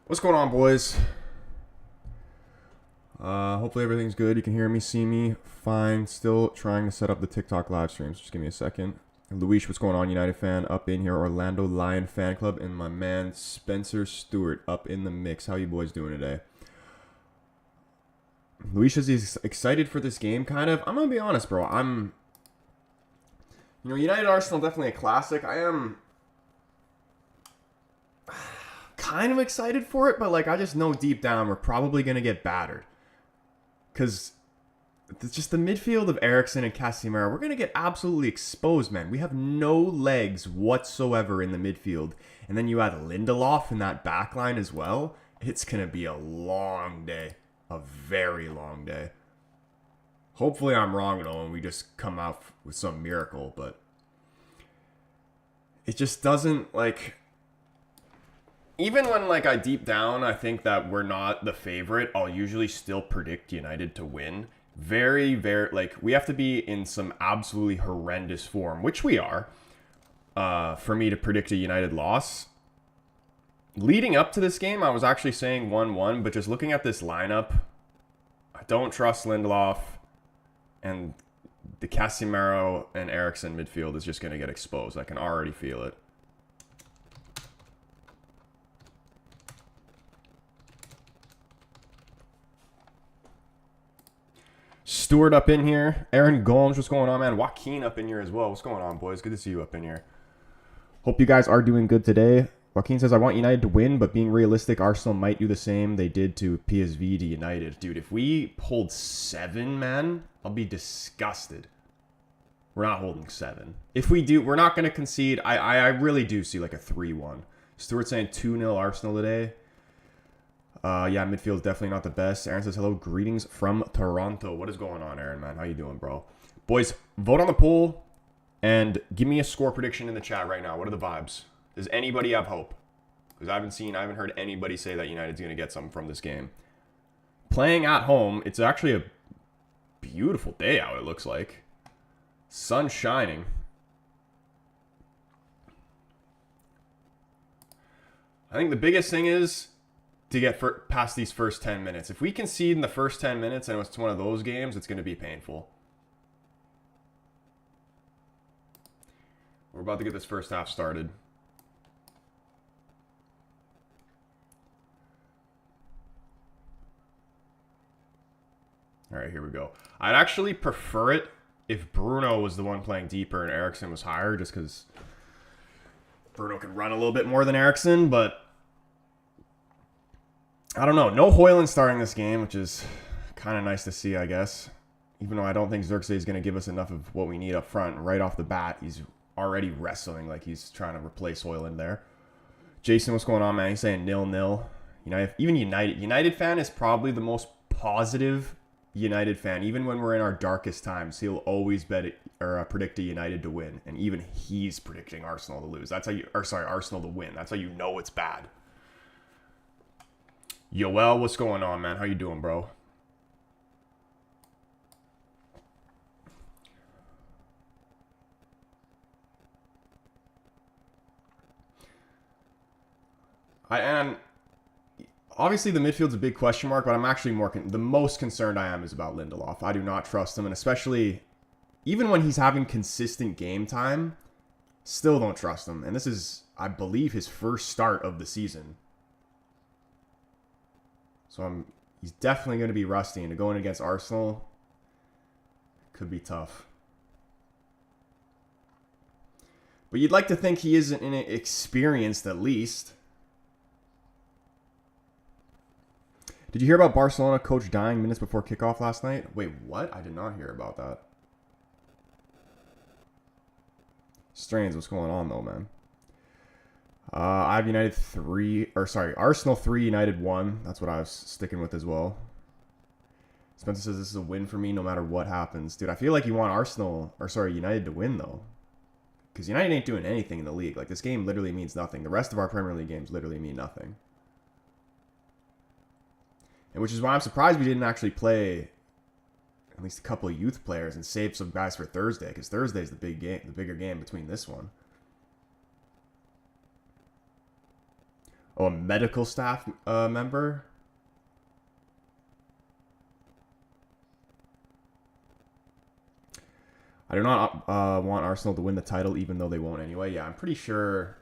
What's going on, boys? Hopefully everything's good. You can hear me, see me fine. Still trying to set up the TikTok live streams. Just give me a second. Luis, what's going on? United fan up in here. Orlando Lion fan club. And my man Spencer Stewart up in the mix. How you boys doing today? Luis is excited for this game, kind of. I'm going to be honest, bro. United Arsenal definitely a classic. I am kind of excited for it, but I just know deep down we're probably going to get battered. Because it's just the midfield of Eriksen and Casemiro, we're going to get absolutely exposed, man. We have no legs whatsoever in the midfield. And then you add Lindelof in that back line as well. It's going to be a long day. A very long day. Hopefully I'm wrong, and we just come out with some miracle, but it just doesn't, even when, I deep down, I think that we're not the favorite, I'll usually still predict United to win. Very, very, we have to be in some absolutely horrendous form, which we are, for me to predict a United loss. Leading up to this game, I was actually saying 1-1, but just looking at this lineup, I don't trust Lindelof, and the Casemiro and Eriksen midfield is just going to get exposed. I can already feel it. Stewart up in here. Aaron Gomes, what's going on, man? Joaquin up in here as well. What's going on, boys? Good to see you up in here. Hope you guys are doing good today. Joaquin says, I want United to win, but being realistic, Arsenal might do the same they did to PSV to United. Dude, if we hold 7, man, I'll be disgusted. We're not holding 7. If we do, we're not going to concede. I really do see a 3-1. Stewart saying 2-0 Arsenal today. Yeah, midfield's definitely not the best. Aaron says, hello, greetings from Toronto. What is going on, Aaron, man? How you doing, bro? Boys, vote on the poll and give me a score prediction in the chat right now. What are the vibes? Does anybody have hope? Because I haven't heard anybody say that United's going to get something from this game. Playing at home, it's actually a beautiful day out, it looks like. Sun shining. I think the biggest thing is to get past these first 10 minutes. If we concede in the first 10 minutes and it's one of those games, it's going to be painful. We're about to get this first half started. All right, here we go. I'd actually prefer it if Bruno was the one playing deeper and Eriksen was higher, just because Bruno can run a little bit more than Eriksen, but I don't know. No Højlund starting this game, which is kind of nice to see, I guess. Even though I don't think Xerxes is going to give us enough of what we need up front. Right off the bat, he's already wrestling like he's trying to replace Højlund there. Jason, what's going on, man? He's saying 0-0. United fan is probably the most positive United fan. Even when we're in our darkest times, he'll always predict a United to win. And even he's predicting Arsenal to lose. That's how Arsenal to win. That's how you know it's bad. Yoel, what's going on, man? How you doing, bro? And obviously the midfield's a big question mark, but I'm actually the most concerned I am is about Lindelof. I do not trust him, and especially even when he's having consistent game time, still don't trust him. And this is, I believe, his first start of the season. So he's definitely going to be rusty, and to go in against Arsenal could be tough. But you'd like to think he is inexperienced at least. Did you hear about Barcelona coach dying minutes before kickoff last night? Wait, what? I did not hear about that. Strains, what's going on though, man? I have Arsenal 3, United 1. That's what I was sticking with as well. Spencer says this is a win for me no matter what happens. Dude, I feel like you want United to win though. Because United ain't doing anything in the league. This game literally means nothing. The rest of our Premier League games literally mean nothing. And which is why I'm surprised we didn't actually play at least a couple of youth players and save some guys for Thursday. Because Thursday's the bigger game between this one. Oh, a medical staff member? I do not want Arsenal to win the title, even though they won't anyway. Yeah, I'm pretty sure.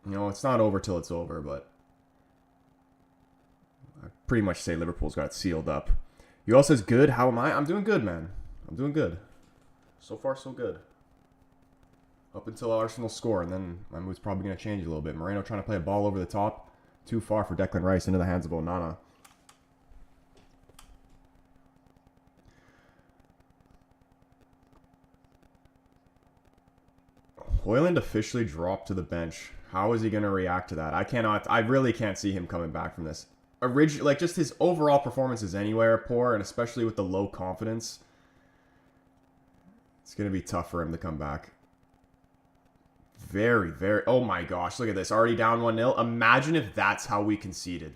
You know, it's not over till it's over, but I pretty much say Liverpool's got it sealed up. You all says good. How am I? I'm doing good, man. I'm doing good. So far, so good. Up until Arsenal score, and then my mood's probably going to change a little bit. Moreno trying to play a ball over the top. Too far for Declan Rice into the hands of Onana. Højlund officially dropped to the bench. How is he going to react to that? I really can't see him coming back from this. Like, just his overall performances anywhere are poor, and especially with the low confidence, it's going to be tough for him to come back. Very, very... Oh my gosh, look at this. Already down 1-0. Imagine if that's how we conceded.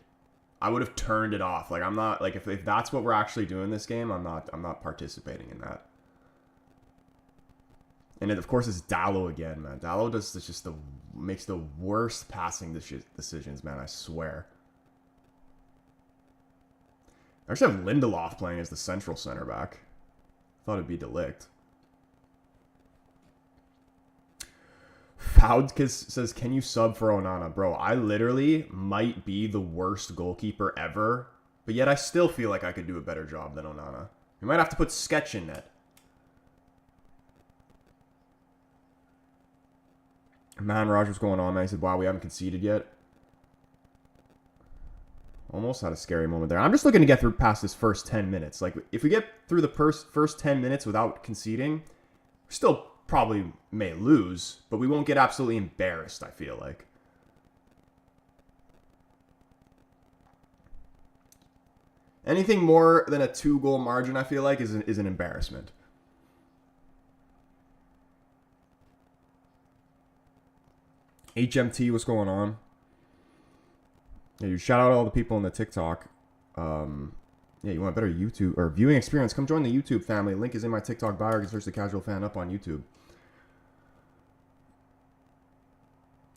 I would have turned it off. Like, I'm not... Like, if that's what we're actually doing this game, I'm not participating in that. And it, of course, it's Dalot again, man. Dalot makes the worst passing decisions, man, I swear. I actually have Lindelof playing as the central center back. Thought it'd be De Ligt. Foudkis says, can you sub for Onana? Bro, I literally might be the worst goalkeeper ever, but yet I still feel like I could do a better job than Onana. We might have to put Sketch in net. Man, Raj, what's going on, man? He said, wow, we haven't conceded yet. Almost had a scary moment there. I'm just looking to get through past this first 10 minutes. Like, if we get through the first 10 minutes without conceding, we still probably may lose, but we won't get absolutely embarrassed, I feel like. Anything more than a 2-goal margin, I feel like, is an embarrassment. HMT, what's going on? Yeah, you shout out all the people in the TikTok. Yeah, you want a better YouTube or viewing experience? Come join the YouTube family. Link is in my TikTok bio. You can search the Casual Fan up on YouTube.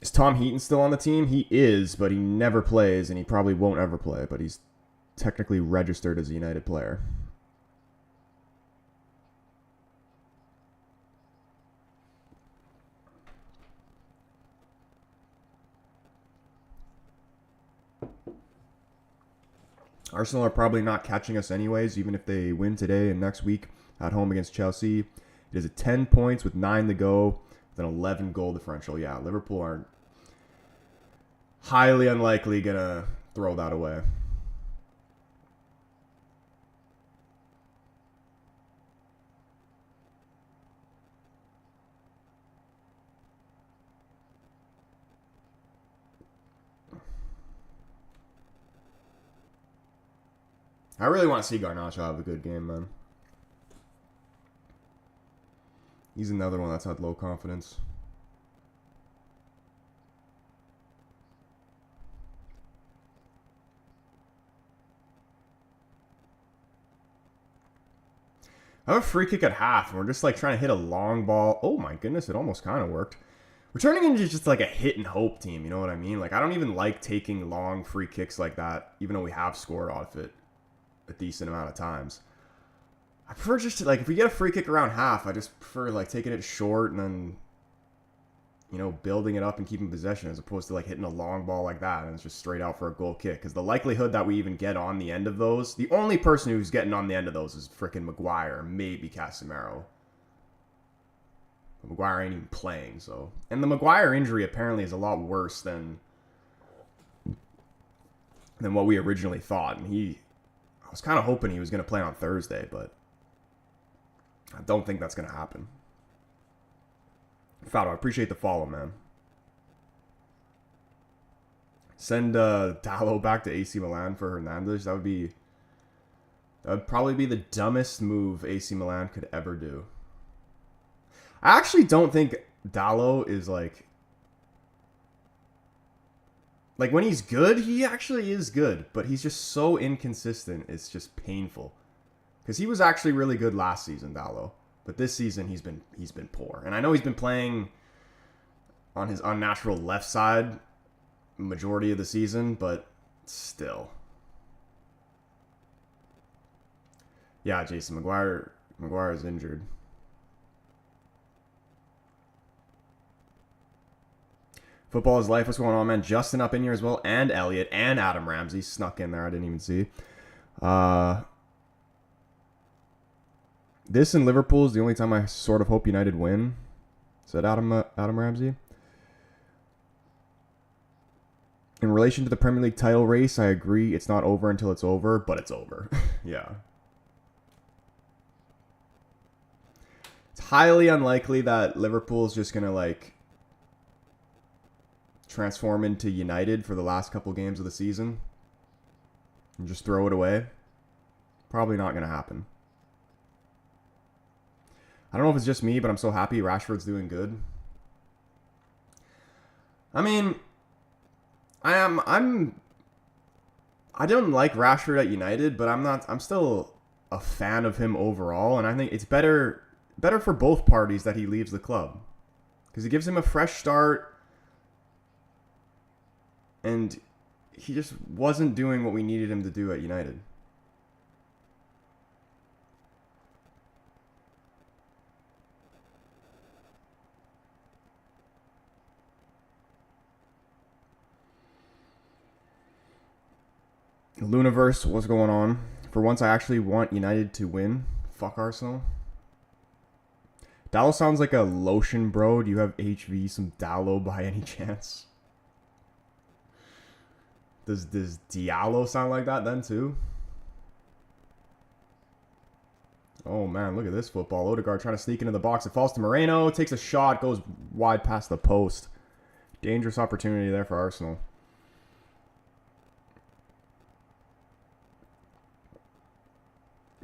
Is Tom Heaton still on the team? He is, but he never plays, and he probably won't ever play. But he's technically registered as a United player. Arsenal are probably not catching us anyways, even if they win today and next week at home against Chelsea. It is at 10 points with 9 to go, with an 11 goal differential. Yeah, Liverpool are highly unlikely going to throw that away. I really want to see Garnacho have a good game, man. He's another one that's had low confidence. I have a free kick at half, and we're just like trying to hit a long ball. Oh my goodness, it almost kind of worked. We're turning into just like a hit and hope team, you know what I mean? Like, I don't even like taking long free kicks like that, even though we have scored off it a decent amount of times. I prefer just to, like, if we get a free kick around half, I just prefer like taking it short and then, you know, building it up and keeping possession as opposed to like hitting a long ball like that and it's just straight out for a goal kick. Because the likelihood that we even get on the end of those, the only person who's getting on the end of those is freaking Maguire, maybe Casemiro. But Maguire ain't even playing, so. And the Maguire injury apparently is a lot worse than what we originally thought. And I was kind of hoping he was going to play on Thursday, but I don't think that's going to happen. Fado, I appreciate the follow, man. Send Dalot back to AC Milan for Hernandez. That would probably be the dumbest move AC Milan could ever do. I actually don't think Dalot is like when he's good, he actually is good, but he's just so inconsistent. It's just painful. Because he was actually really good last season, Dalot, but this season he's been poor. And I know he's been playing on his unnatural left side majority of the season, but still. Yeah, Jason Maguire is injured. Football is life. What's going on, man? Justin up in here as well, and Elliot, and Adam Ramsey snuck in there. I didn't even see. This and Liverpool is the only time I sort of hope United win, said Adam Ramsey. In relation to the Premier League title race, I agree. It's not over until it's over, but it's over. Yeah. It's highly unlikely that Liverpool's just going to, like, transform into United for the last couple games of the season and just throw it away. Probably not going to happen. I don't know if it's just me, but I'm so happy Rashford's doing good. I mean, I don't like Rashford at United, but I'm still a fan of him overall, and I think it's better for both parties that he leaves the club, because it gives him a fresh start. And he just wasn't doing what we needed him to do at United. Luniverse, what's going on? For once, I actually want United to win. Fuck Arsenal. Dallo sounds like a lotion, bro. Do you have HV some Dallo by any chance? Does Diallo sound like that then too? Oh man, look at this football. Odegaard trying to sneak into the box. It falls to Moreno. Takes a shot. Goes wide past the post. Dangerous opportunity there for Arsenal.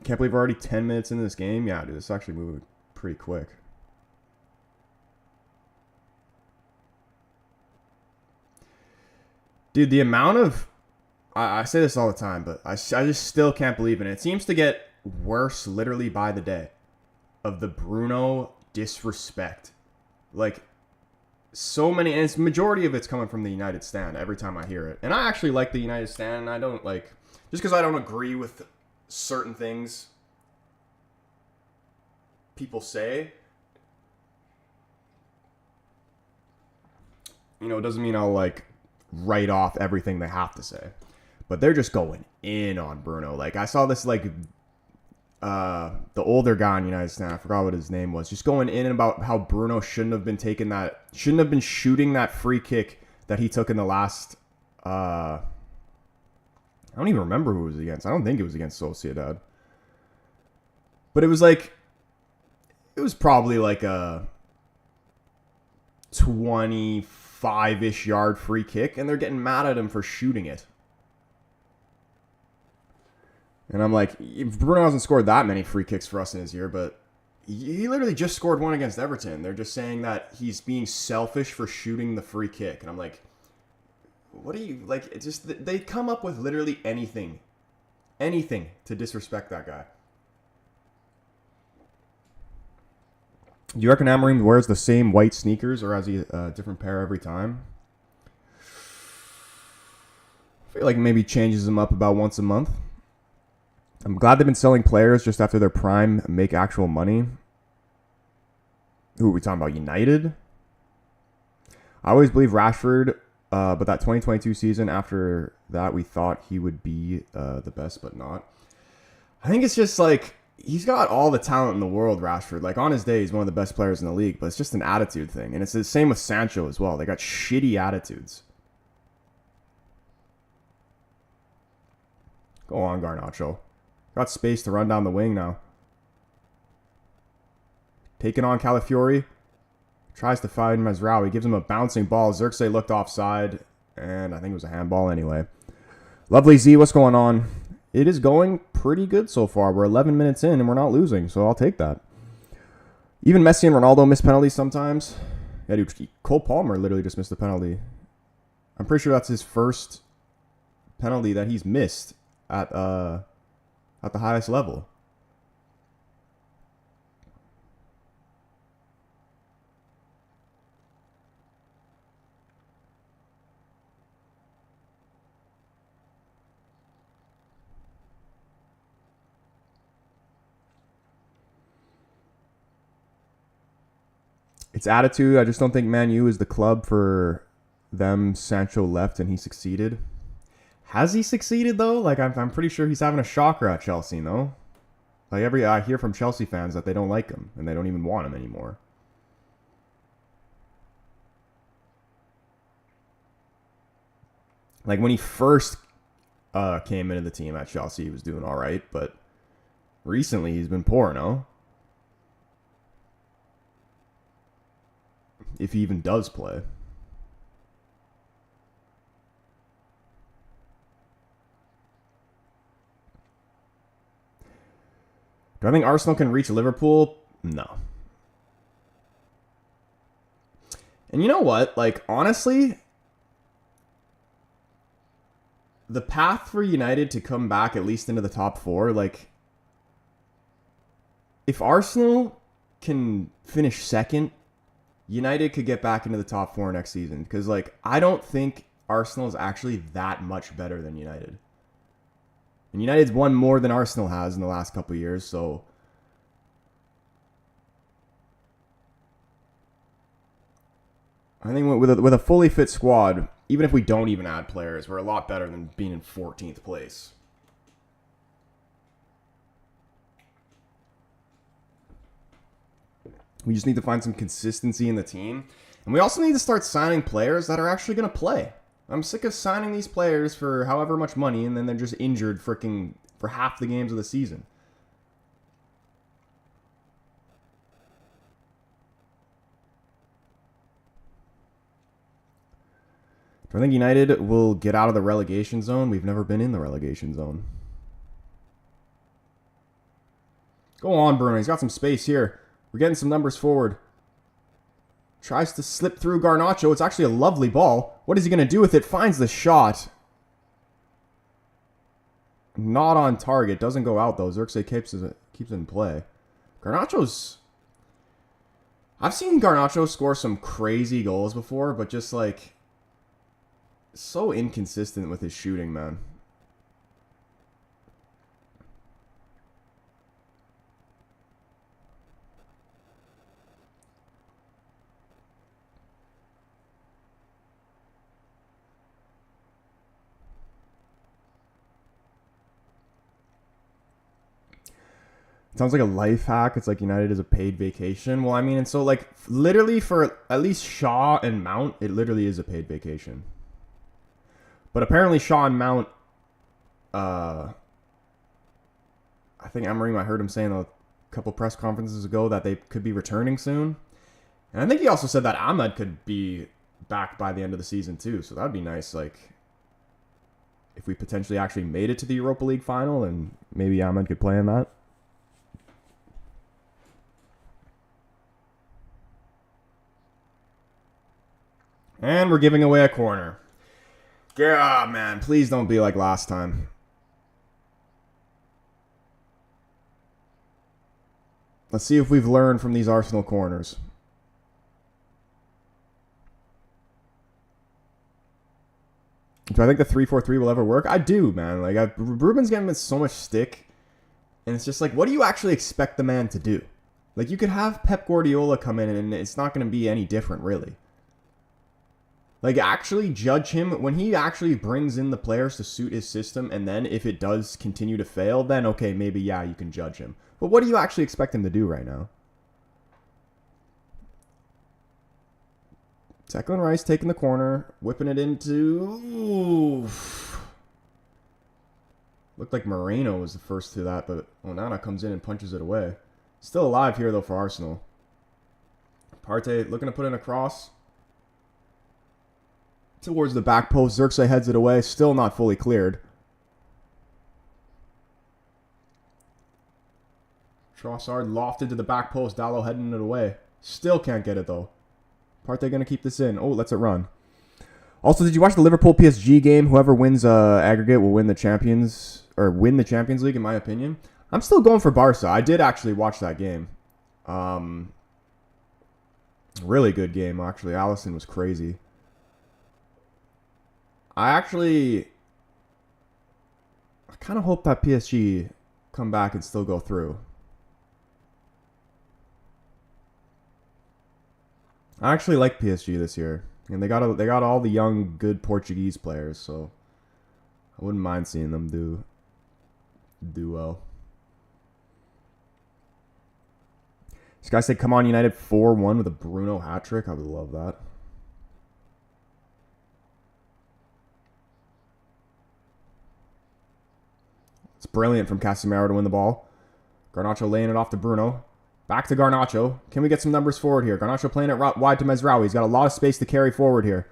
Can't believe we're already 10 minutes into this game. Yeah, dude, this is actually moving pretty quick. Dude, the amount of... I say this all the time, but I just still can't believe it. It seems to get worse literally by the day of the Bruno disrespect. Like, so many... And it's majority of it's coming from the United stand every time I hear it. And I actually like the United stand. And I don't, like... Just because I don't agree with certain things people say, you know, it doesn't mean I'll, like, write off everything they have to say. But they're just going in on Bruno. Like, I saw this, like, the older guy on United Stand, I forgot what his name was, just going in about how Bruno shouldn't have been shooting that free kick that he took in the last, I don't even remember who it was against. I don't think it was against Sociedad. But it was like, it was probably like a 25-ish yard free kick, and they're getting mad at him for shooting it. And I'm like, Bruno hasn't scored that many free kicks for us in his year, but he literally just scored one against Everton. They're just saying that he's being selfish for shooting the free kick. And I'm like, what do you, like, it's just, they come up with literally anything to disrespect that guy. Do you reckon Amorim wears the same white sneakers, or has he a different pair every time? I feel like maybe changes them up about once a month. I'm glad they've been selling players just after their prime make actual money. Who are we talking about? United? I always believe Rashford, but that 2022 season, after that, we thought he would be the best, but not. I think it's just like, he's got all the talent in the world, Rashford. Like, on his day, he's one of the best players in the league, but it's just an attitude thing. And it's the same with Sancho as well. They got shitty attitudes. Go on, Garnacho. Got space to run down the wing now. Taking on Calafiori. Tries to find Mazraoui. Gives him a bouncing ball. Xerxes looked offside. And I think it was a handball anyway. Lovely Z, what's going on? It is going pretty good so far. We're 11 minutes in and we're not losing, so I'll take that. Even Messi and Ronaldo miss penalties sometimes. Yeah, dude, Cole Palmer literally just missed a penalty. I'm pretty sure that's his first penalty that he's missed at the highest level. It's attitude. I just don't think Man U is the club for them. Sancho left and he succeeded. Has he succeeded though? Like I'm pretty sure he's having a shocker at Chelsea, no? Like I hear from Chelsea fans that they don't like him and they don't even want him anymore. Like when he first came into the team at Chelsea, he was doing all right, but recently he's been poor, no? If he even does play. Do I think Arsenal can reach Liverpool? No. And you know what? Like, honestly, the path for United to come back at least into the top 4, like, if Arsenal can finish second, United could get back into the top 4 next season. Because, like, I don't think Arsenal is actually that much better than United. And United's won more than Arsenal has in the last couple of years, so I think with a fully fit squad, even if we don't even add players, we're a lot better than being in 14th place. We just need to find some consistency in the team. And we also need to start signing players that are actually going to play. I'm sick of signing these players for however much money and then they're just injured for half the games of the season. Do I think United will get out of the relegation zone? We've never been in the relegation zone. Go on, Bruno. He's got some space here. We're getting some numbers forward. Tries to slip through Garnacho. It's actually a lovely ball. What is he going to do with it? Finds the shot. Not on target. Doesn't go out, though. Xerxes keeps it in play. Garnacho's... I've seen Garnacho score some crazy goals before, but just, like... so inconsistent with his shooting, man. Sounds like a life hack. It's like United is a paid vacation. Well, I mean, and so like literally for at least Shaw and Mount, it literally is a paid vacation. But apparently Shaw and Mount, I think Emery, I heard him saying a couple press conferences ago that they could be returning soon. And I think he also said that Ahmed could be back by the end of the season too. So that'd be nice, like, if we potentially actually made it to the Europa League final and maybe Ahmed could play in that. And we're giving away a corner. Yeah, man, please don't be like last time. Let's see if we've learned from these Arsenal corners. Do I think the 3-4-3 will ever work? I do, man. Like, Ruben's getting so much stick. And it's just like, what do you actually expect the man to do? Like, you could have Pep Guardiola come in and it's not going to be any different, really. Like, actually judge him when he actually brings in the players to suit his system, and then if it does continue to fail, then okay, maybe, yeah, you can judge him. But what do you actually expect him to do right now? Declan Rice taking the corner, whipping it into... Ooh. Looked like Moreno was the first to that, but Onana comes in and punches it away. Still alive here, though, for Arsenal. Partey looking to put in a cross. Towards the back post. Xerxes heads it away. Still not fully cleared. Trossard lofted to the back post. Dalot heading it away. Still can't get it, though. Partey going to keep this in. Oh, lets it run. Also, did you watch the Liverpool PSG game? Whoever wins aggregate will win the Champions... or win the Champions League, in my opinion. I'm still going for Barca. I did actually watch that game. Really good game, actually. Alisson was crazy. I kind of hope that PSG come back and still go through. I actually like PSG this year, and they got all the young, good Portuguese players, so I wouldn't mind seeing them do well. This guy said, "Come on, United 4-1 with a Bruno hat trick." I would love that. It's brilliant from Casemiro to win the ball. Garnacho laying it off to Bruno. Back to Garnacho. Can we get some numbers forward here? Garnacho playing it wide to Mezraoui. He's got a lot of space to carry forward here.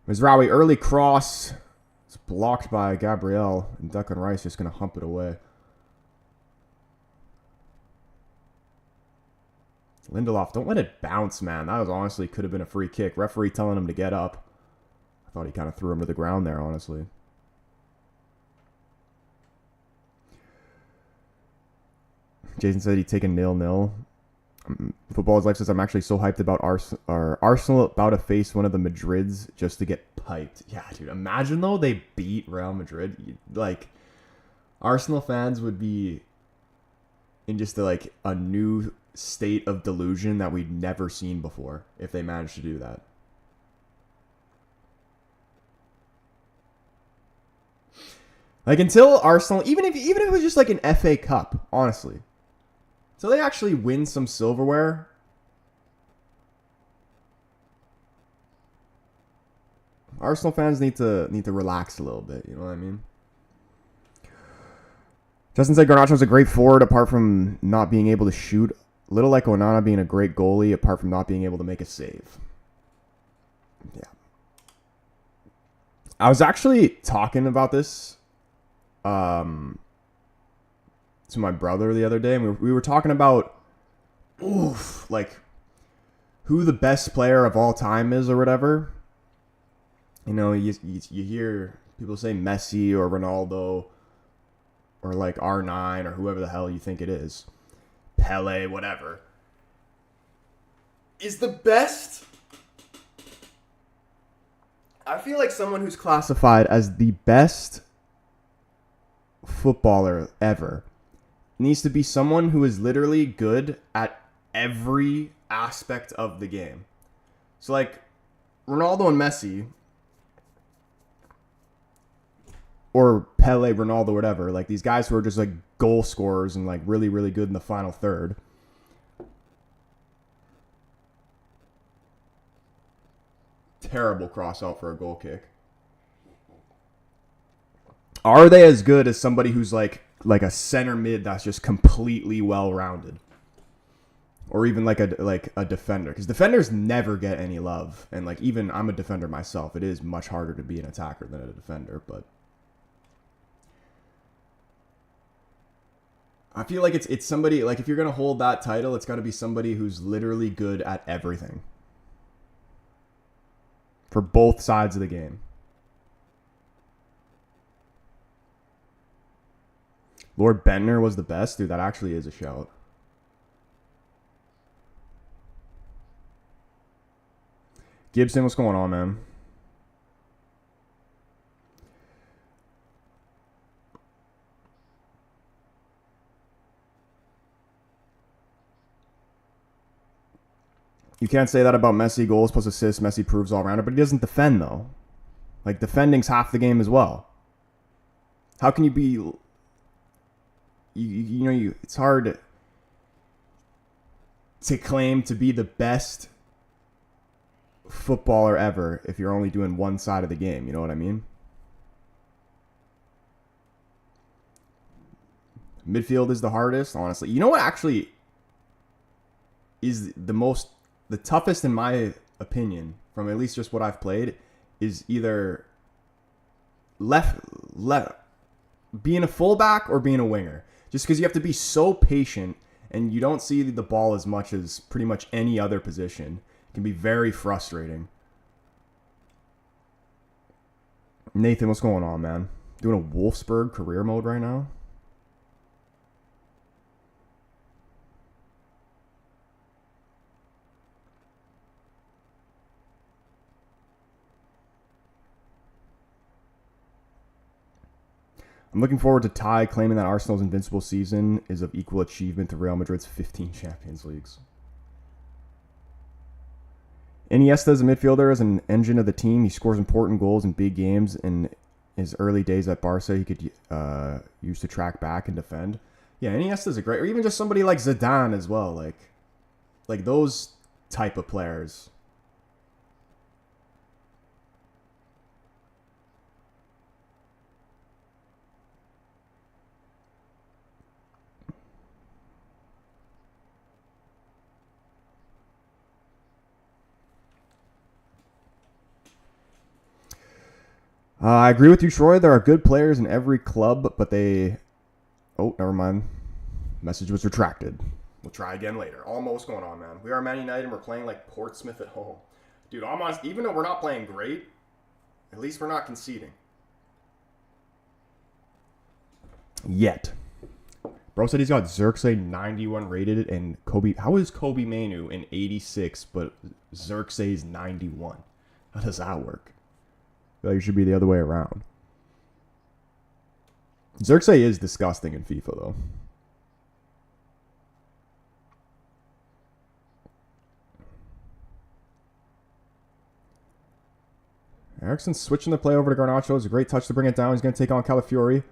Mezraoui, early cross. It's blocked by Gabriel. And Declan Rice just going to hump it away. Lindelof, don't let it bounce, man. That was honestly could have been a free kick. Referee telling him to get up. I thought he kind of threw him to the ground there, honestly. Jason said he'd take a 0-0. Football's Life says, I'm actually so hyped about Arsenal about to face one of the Madrids just to get piped. Yeah, dude. Imagine, though, they beat Real Madrid. Like, Arsenal fans would be in just a new state of delusion that we'd never seen before if they managed to do that. Like, until Arsenal, even if it was just like an FA Cup, honestly. So they actually win some silverware. Arsenal fans need to relax a little bit. You know what I mean? Justin said Garnacho's a great forward apart from not being able to shoot. A little like Onana being a great goalie apart from not being able to make a save. Yeah. I was actually talking about this to my brother the other day, and we were talking about like who the best player of all time is or whatever. You know, you hear people say Messi or Ronaldo or like R9 or whoever the hell you think it is. Pele, whatever. Is the best... I feel like someone who's classified as the best footballer ever needs to be someone who is literally good at every aspect of the game. So, like, Ronaldo and Messi, or Pele, Ronaldo, whatever, like, these guys who are just, like, goal scorers and, like, really, really good in the final third. Terrible cross out for a goal kick. Are they as good as somebody who's, like a center mid that's just completely well-rounded? Or even like a defender, because defenders never get any love, and like even I'm a defender myself. It is much harder to be an attacker than a defender, but I feel like it's somebody, like, if you're gonna hold that title, it's got to be somebody who's literally good at everything for both sides of the game. Lord Bentner was the best, dude. That actually is a shout. Gibson, what's going on, man? You can't say that about Messi. Goals plus assists. Messi proves all rounder, but he doesn't defend, though. Like, defending's half the game as well. How can you be... it's hard to claim to be the best footballer ever if you're only doing one side of the game. You know what I mean? Midfield is the hardest, honestly. You know what actually is the toughest in my opinion, from at least just what I've played, is either left being a fullback or being a winger. Just because you have to be so patient and you don't see the ball as much as pretty much any other position. It can be very frustrating. Nathan, what's going on, man? Doing a Wolfsburg career mode right now? I'm looking forward to Ty claiming that Arsenal's invincible season is of equal achievement to Real Madrid's 15 Champions Leagues. Iniesta is a midfielder, as an engine of the team. He scores important goals in big games. In his early days at Barca, he could use to track back and defend. Yeah, Iniesta is a great, or even just somebody like Zidane as well, like those type of players. I agree with you, Troy. There are good players in every club, but they... Oh, never mind. Message was retracted. We'll try again later. Almost going on, man. We are Man United and we're playing like Portsmouth at home. Dude, almost, even though we're not playing great, at least we're not conceding. Yet. Bro said he's got Xerxes 91 rated and Kobe... How is Kobe Mainu in 86, but Xerxes 91? How does that work? I feel like it should be the other way around. Xerxes is disgusting in FIFA, though. Eriksen's switching the play over to Garnacho. It's a great touch to bring it down. He's going to take on Calafiori.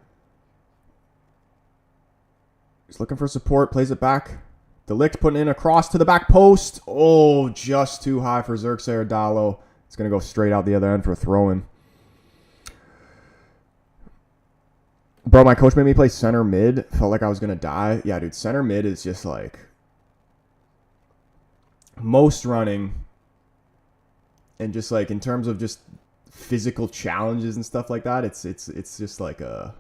He's looking for support. Plays it back. De Ligt putting in a cross to the back post. Oh, just too high for Xerxes or Dallo. It's going to go straight out the other end for a throw-in. Bro, my coach made me play center mid. Felt like I was going to die. Yeah, dude, center mid is just like most running. And just like in terms of just physical challenges and stuff like that, it's just like a...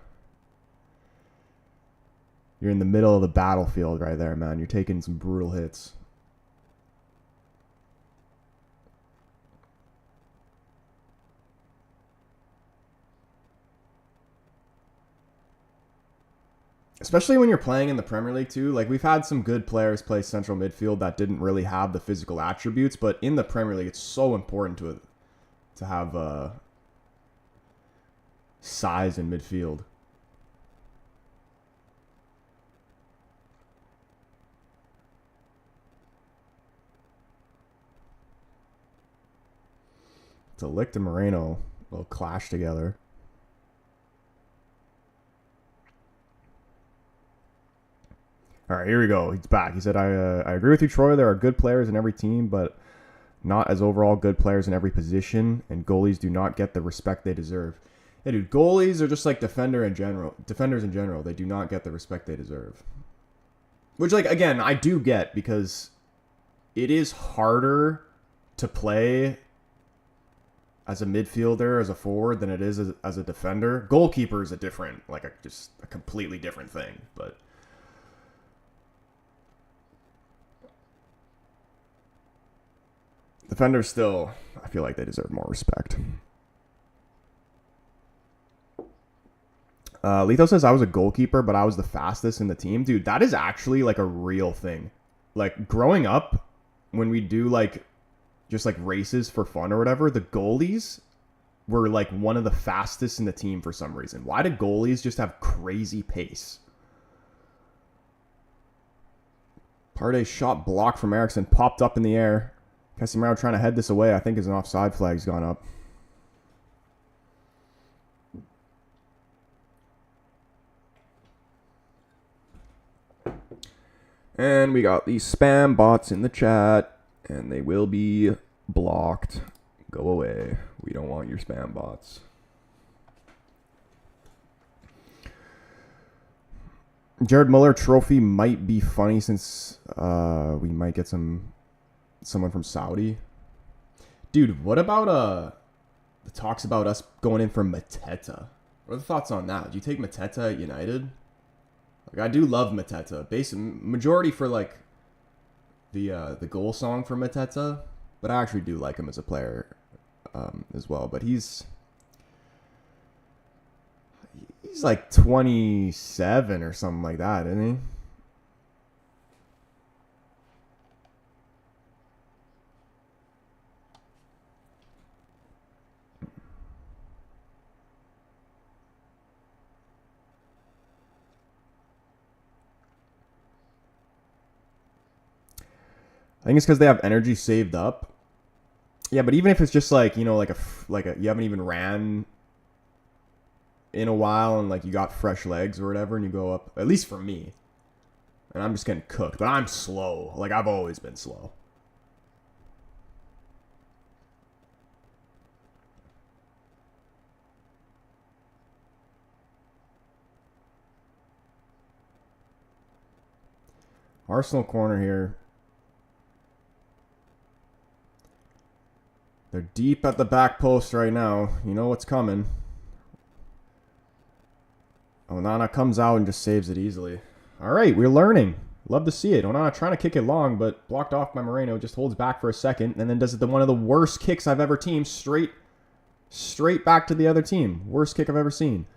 You're in the middle of the battlefield right there, man. You're taking some brutal hits. Especially when you're playing in the Premier League too. Like, we've had some good players play central midfield that didn't really have the physical attributes, but in the Premier League, it's so important to have size in midfield. De Ligt and Moreno will clash together. All right, here we go. He's back. He said, I agree with you, Troy. There are good players in every team, but not as overall good players in every position, and goalies do not get the respect they deserve. Yeah, dude, goalies are just like defenders in general. They do not get the respect they deserve. Which, like, again, I do get, because it is harder to play as a midfielder, as a forward, than it is as a defender. Goalkeeper is a different, like, just a completely different thing, but... Defenders still, I feel like they deserve more respect. Lito says I was a goalkeeper, but I was the fastest in the team. Dude, that is actually like a real thing. Like, growing up, when we do like just like races for fun or whatever, the goalies were like one of the fastest in the team for some reason. Why do goalies just have crazy pace? Partey shot blocked from Eriksen, popped up in the air. Casemiro trying to head this away. I think his offside flag's gone up. And we got these spam bots in the chat, and they will be blocked. Go away. We don't want your spam bots. Jared Muller trophy might be funny since we might get someone from Saudi. Dude, what about the talks about us going in for Mateta? What are the thoughts on that? Would you take Mateta at United? Like, I do love Mateta. Majority for like the goal song for Mateta, but I actually do like him as a player as well. But he's like 27 or something like that, isn't he? I think it's because they have energy saved up. Yeah, but even if it's just like, you know, like a you haven't even ran in a while and like you got fresh legs or whatever and you go up, at least for me, and I'm just getting cooked, but I'm slow. Like I've always been slow. Arsenal corner here. They're deep at the back post right now. You know what's coming. Onana comes out and just saves it easily. All right, we're learning. Love to see it. Onana trying to kick it long, but blocked off by Moreno. Just holds back for a second, and then does it one of the worst kicks I've ever teamed. Straight back to the other team. Worst kick I've ever seen.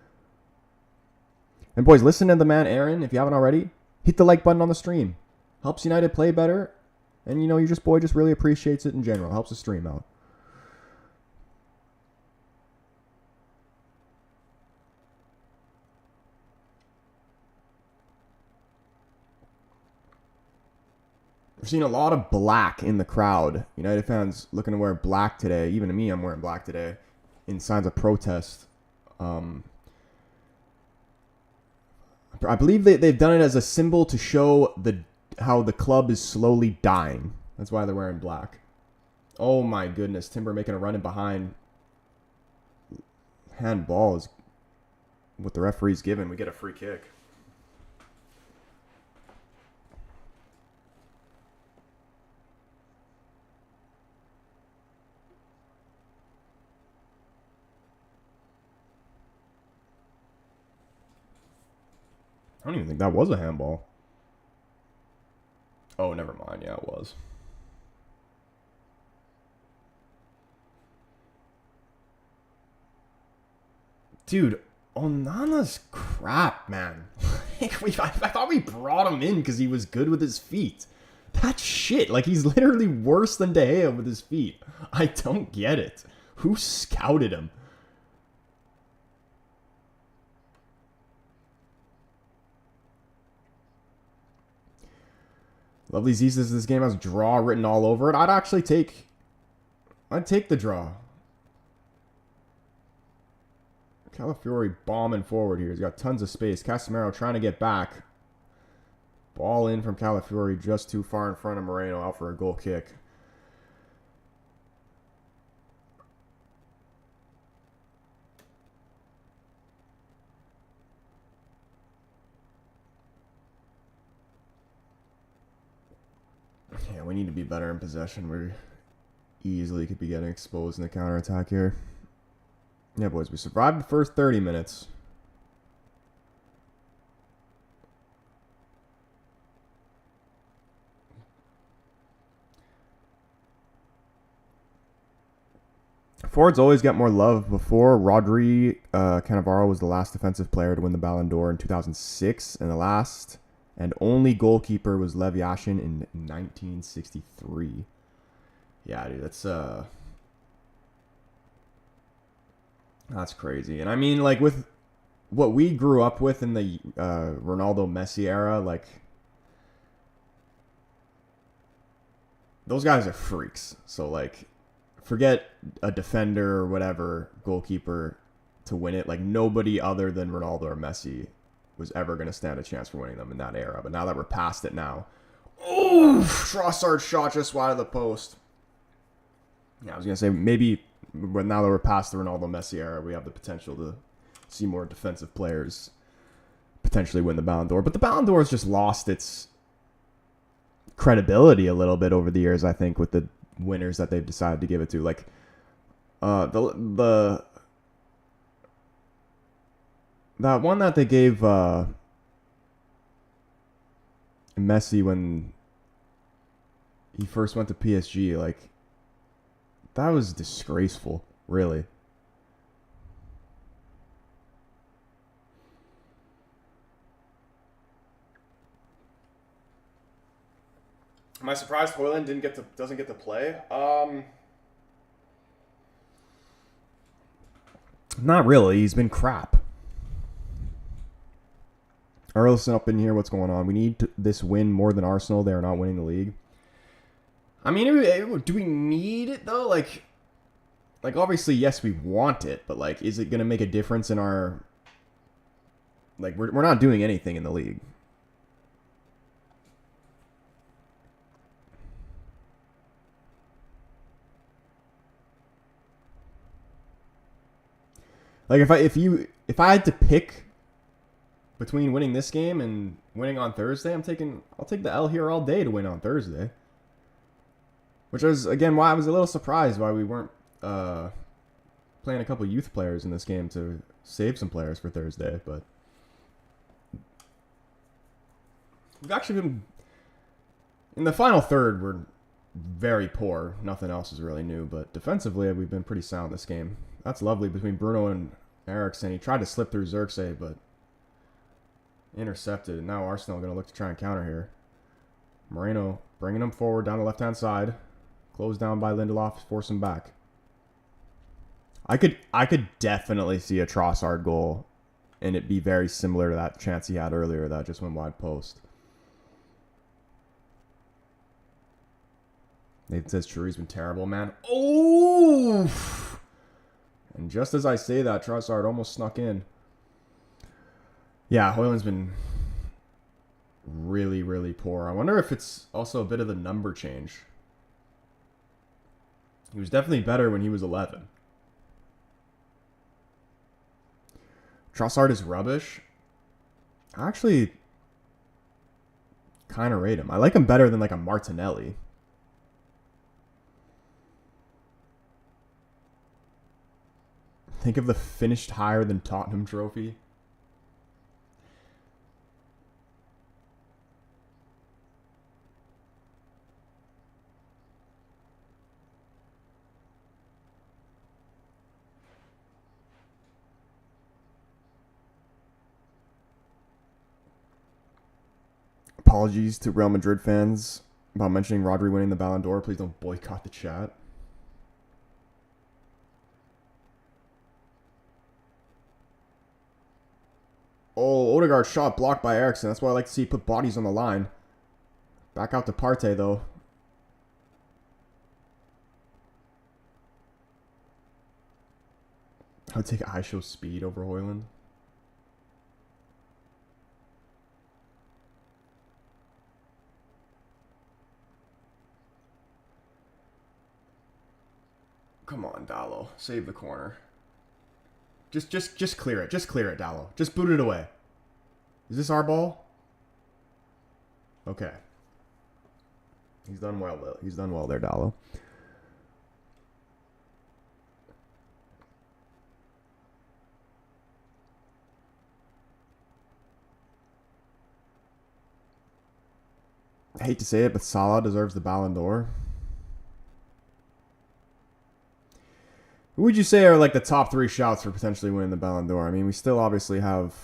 And boys, listen to the man Aaron. If you haven't already, hit the like button on the stream. Helps United play better. And you know, your boy just really appreciates it in general. Helps the stream out. We're seeing a lot of black in the crowd. United fans looking to wear black today. Even to me, I'm wearing black today in signs of protest. I believe they've done it as a symbol to show how the club is slowly dying. That's why they're wearing black. Oh my goodness. Timber making a run in behind. Handball is what the referee's given. We get a free kick. I don't even think that was a handball. Oh, never mind. Yeah, it was. Dude, Onana's crap, man. I thought we brought him in because he was good with his feet. That's shit. Like, he's literally worse than De Gea with his feet. I don't get it. Who scouted him? Lovely Z's. This game has draw written all over it. I'd take the draw. Calafiori bombing forward here. He's got tons of space. Casemiro trying to get back. Ball in from Calafiori just too far in front of Moreno, out for a goal kick. Yeah, we need to be better in possession. We easily could be getting exposed in the counterattack here. Yeah, boys, we survived the first 30 minutes. Forwards always get more love. Before, Rodri Cannavaro was the last defensive player to win the Ballon d'Or in 2006, and the last and only goalkeeper was Lev Yashin in 1963. Yeah, dude, that's crazy. And I mean, like, with what we grew up with in the Ronaldo Messi era, like, those guys are freaks. So, like, forget a defender or whatever, goalkeeper to win it. Like, nobody other than Ronaldo or Messi was ever going to stand a chance for winning them in that era. But now that we're past it now. Oh, Trossard shot just wide of the post. Yeah, I was going to say, maybe, but now that we're past the Ronaldo Messi era, we have the potential to see more defensive players potentially win the Ballon d'Or. But the Ballon d'Or has just lost its credibility a little bit over the years, I think, with the winners that they've decided to give it to. Like, that one that they gave Messi when he first went to PSG, like, that was disgraceful, really. Am I surprised Højlund doesn't get to play? Not really. He's been crap. Erlison up in here. What's going on? We need this win more than Arsenal. They are not winning the league. I mean, do we need it though? Like obviously, yes, we want it, but like, is it gonna make a difference in our? Like, we're not doing anything in the league. Like if I had to pick between winning this game and winning on Thursday, I'll take the L here all day to win on Thursday. Which was again why I was a little surprised why we weren't playing a couple youth players in this game to save some players for Thursday, but we've actually been in the final third. We're very poor. Nothing else is really new, but defensively we've been pretty sound this game. That's lovely between Bruno and Eriksen. He tried to slip through Xerxes, but intercepted. Now Arsenal going to look to try and counter here. Moreno bringing him forward down the left-hand side. Closed down by Lindelof, force him back. I could definitely see a Trossard goal, and it be very similar to that chance he had earlier that just went wide post. Nathan says Churi's been terrible, man. Oh! And just as I say that, Trossard almost snuck in. Yeah, Højlund's been really, really poor. I wonder if it's also a bit of the number change. He was definitely better when he was 11. Trossard is rubbish. I actually kind of rate him. I like him better than like a Martinelli. Think of the finished higher than Tottenham trophy. Apologies to Real Madrid fans about mentioning Rodri winning the Ballon d'Or. Please don't boycott the chat. Oh, Odegaard shot blocked by Eriksen. That's why I like to see put bodies on the line. Back out to Partey, though. I would take Aisho's speed over Højlund. Come on, Dallo. Save the corner. Just clear it. Just clear it, Dallo. Just boot it away. Is this our ball? Okay. He's done well. He's done well there, Dallo. I hate to say it, but Salah deserves the Ballon d'Or. Who would you say are like the top 3 shouts for potentially winning the Ballon d'Or? I mean, we still obviously have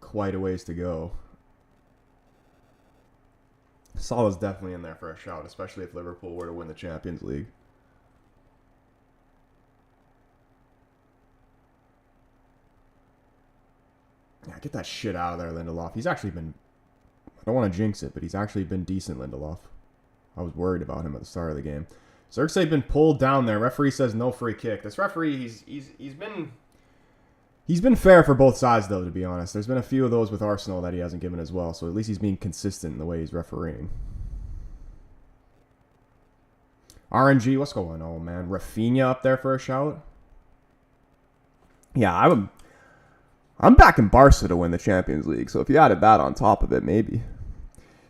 quite a ways to go. Salah's definitely in there for a shout, especially if Liverpool were to win the Champions League. Yeah, get that shit out of there, Lindelof. He's actually been... I don't want to jinx it, but he's actually been decent, Lindelof. I was worried about him at the start of the game. Xerxes been pulled down there. Referee says no free kick. This referee, he's been fair for both sides, though, to be honest. There's been a few of those with Arsenal that he hasn't given as well, so at least he's being consistent in the way he's refereeing. RNG, what's going on, man? Rafinha up there for a shout? Yeah, I'm backing Barca to win the Champions League, so if you added that on top of it, maybe.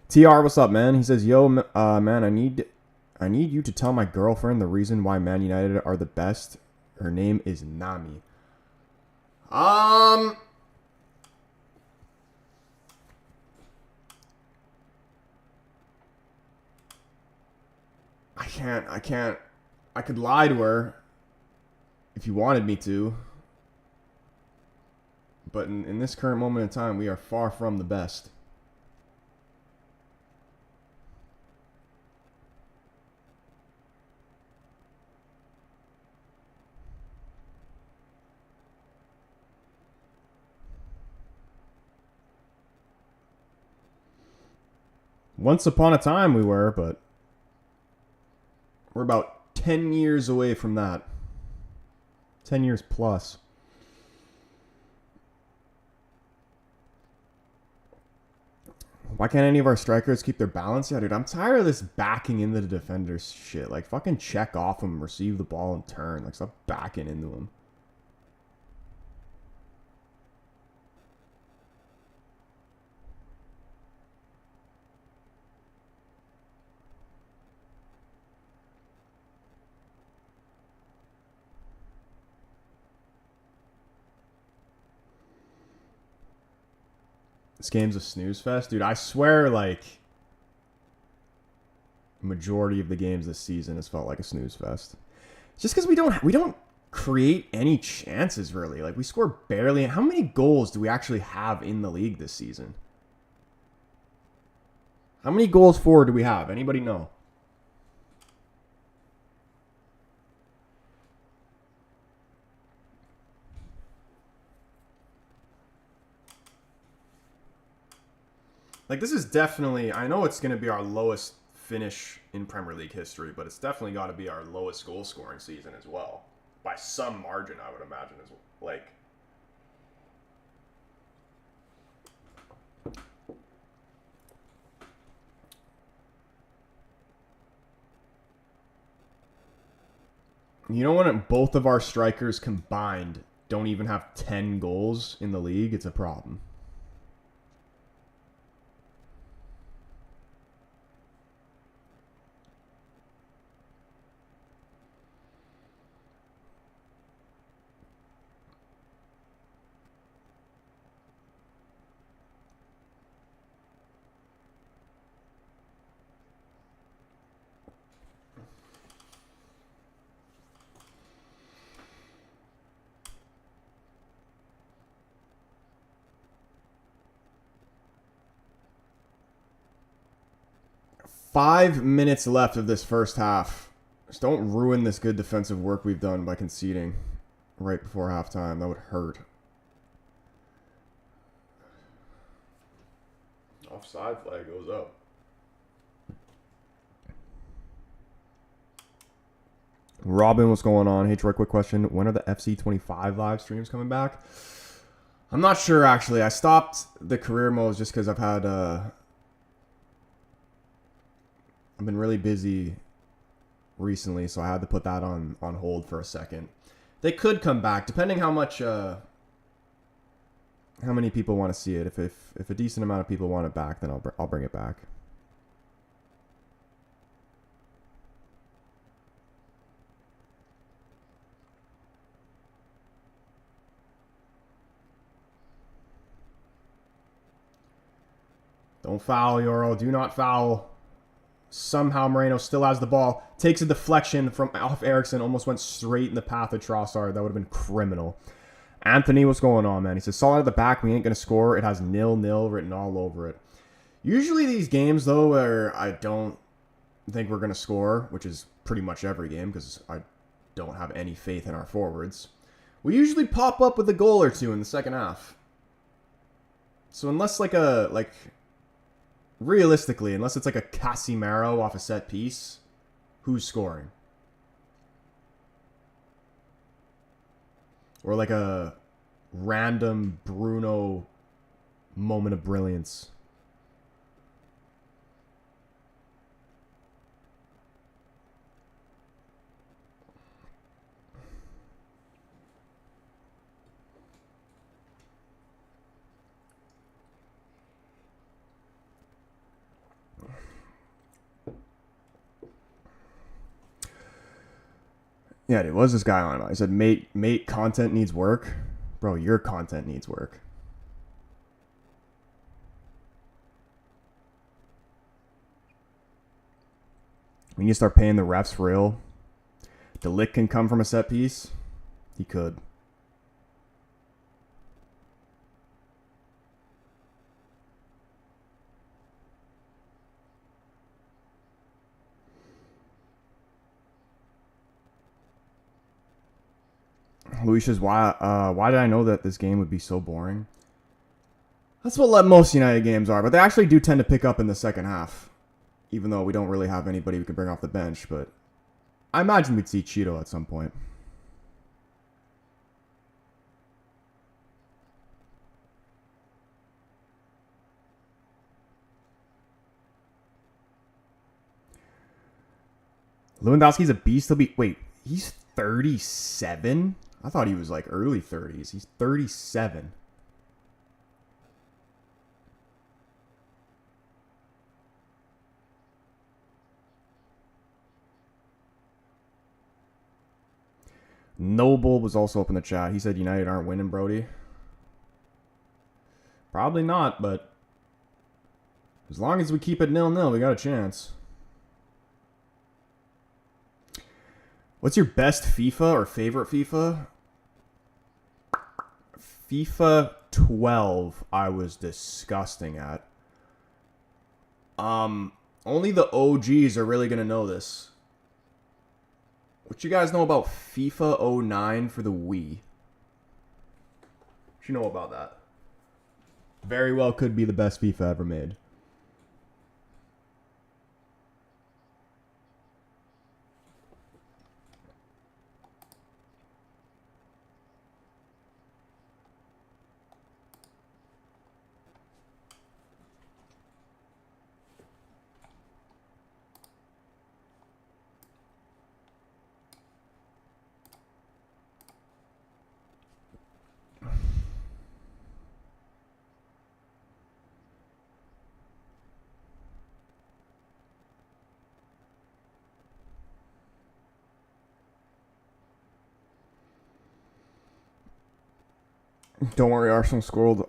TR, what's up, man? He says, yo, man, I need you to tell my girlfriend the reason why Man United are the best. Her name is Nami. I can't. I could lie to her if you wanted me to. But in this current moment in time, we are far from the best. Once upon a time we were, but we're about 10 years away from that. 10 years plus. Why can't any of our strikers keep their balance? Yeah, dude, I'm tired of this backing into the defenders shit. Like, fucking check off them, receive the ball, and turn. Like, stop backing into them. This game's a snooze fest, dude. I swear, like, majority of the games this season has felt like a snooze fest. It's just because we don't create any chances really. Like, we score barely. And how many goals do we actually have in the league this season? How many goals for do we have? Anybody know? Like, this is definitely, I know it's going to be our lowest finish in Premier League history, but it's definitely got to be our lowest goal scoring season as well. By some margin, I would imagine. As like, you know, when both of our strikers combined don't even have 10 goals in the league, it's a problem. Five minutes left of this first half. Just don't ruin this good defensive work we've done by conceding right before halftime. That would hurt. Offside flag goes up. Robin, what's going on? Hey, Troy, quick question. When are the FC25 live streams coming back? I'm not sure, actually. I stopped the career modes just because I've been really busy recently, so I had to put that on hold for a second. They could come back, depending how many people want to see it. If a decent amount of people want it back, then I'll bring it back. Don't foul, Yoro. Do not foul. Somehow Moreno still has the ball. Takes a deflection from off Eriksson. Almost went straight in the path of Trossard. That would have been criminal. Anthony, what's going on, man? He says, solid at the back. We ain't going to score. It has 0-0 written all over it. Usually these games, though, where I don't think we're going to score, which is pretty much every game because I don't have any faith in our forwards, we usually pop up with a goal or two in the second half. So unless realistically, unless it's like a Casemiro off a set piece, who's scoring? Or like a random Bruno moment of brilliance. Yeah, dude, what was this guy on about? He said, mate, content needs work. Bro, your content needs work. We need to start paying the refs for real. De Ligt can come from a set piece. He could. Luis says, why did I know that this game would be so boring? That's what most United games are, but they actually do tend to pick up in the second half. Even though we don't really have anybody we can bring off the bench, but I imagine we'd see Cheeto at some point. Lewandowski's a beast. Wait, he's 37? I thought he was like early 30s. He's 37. Noble was also up in the chat. He said United aren't winning, Brody. Probably not, but as long as we keep it 0-0, we got a chance. What's your best FIFA or favorite FIFA? FIFA 12 I was disgusting at. Only the OGs are really going to know this. What you guys know about FIFA 09 for the Wii? What you know about that? Very well could be the best FIFA ever made. Don't worry, Arsenal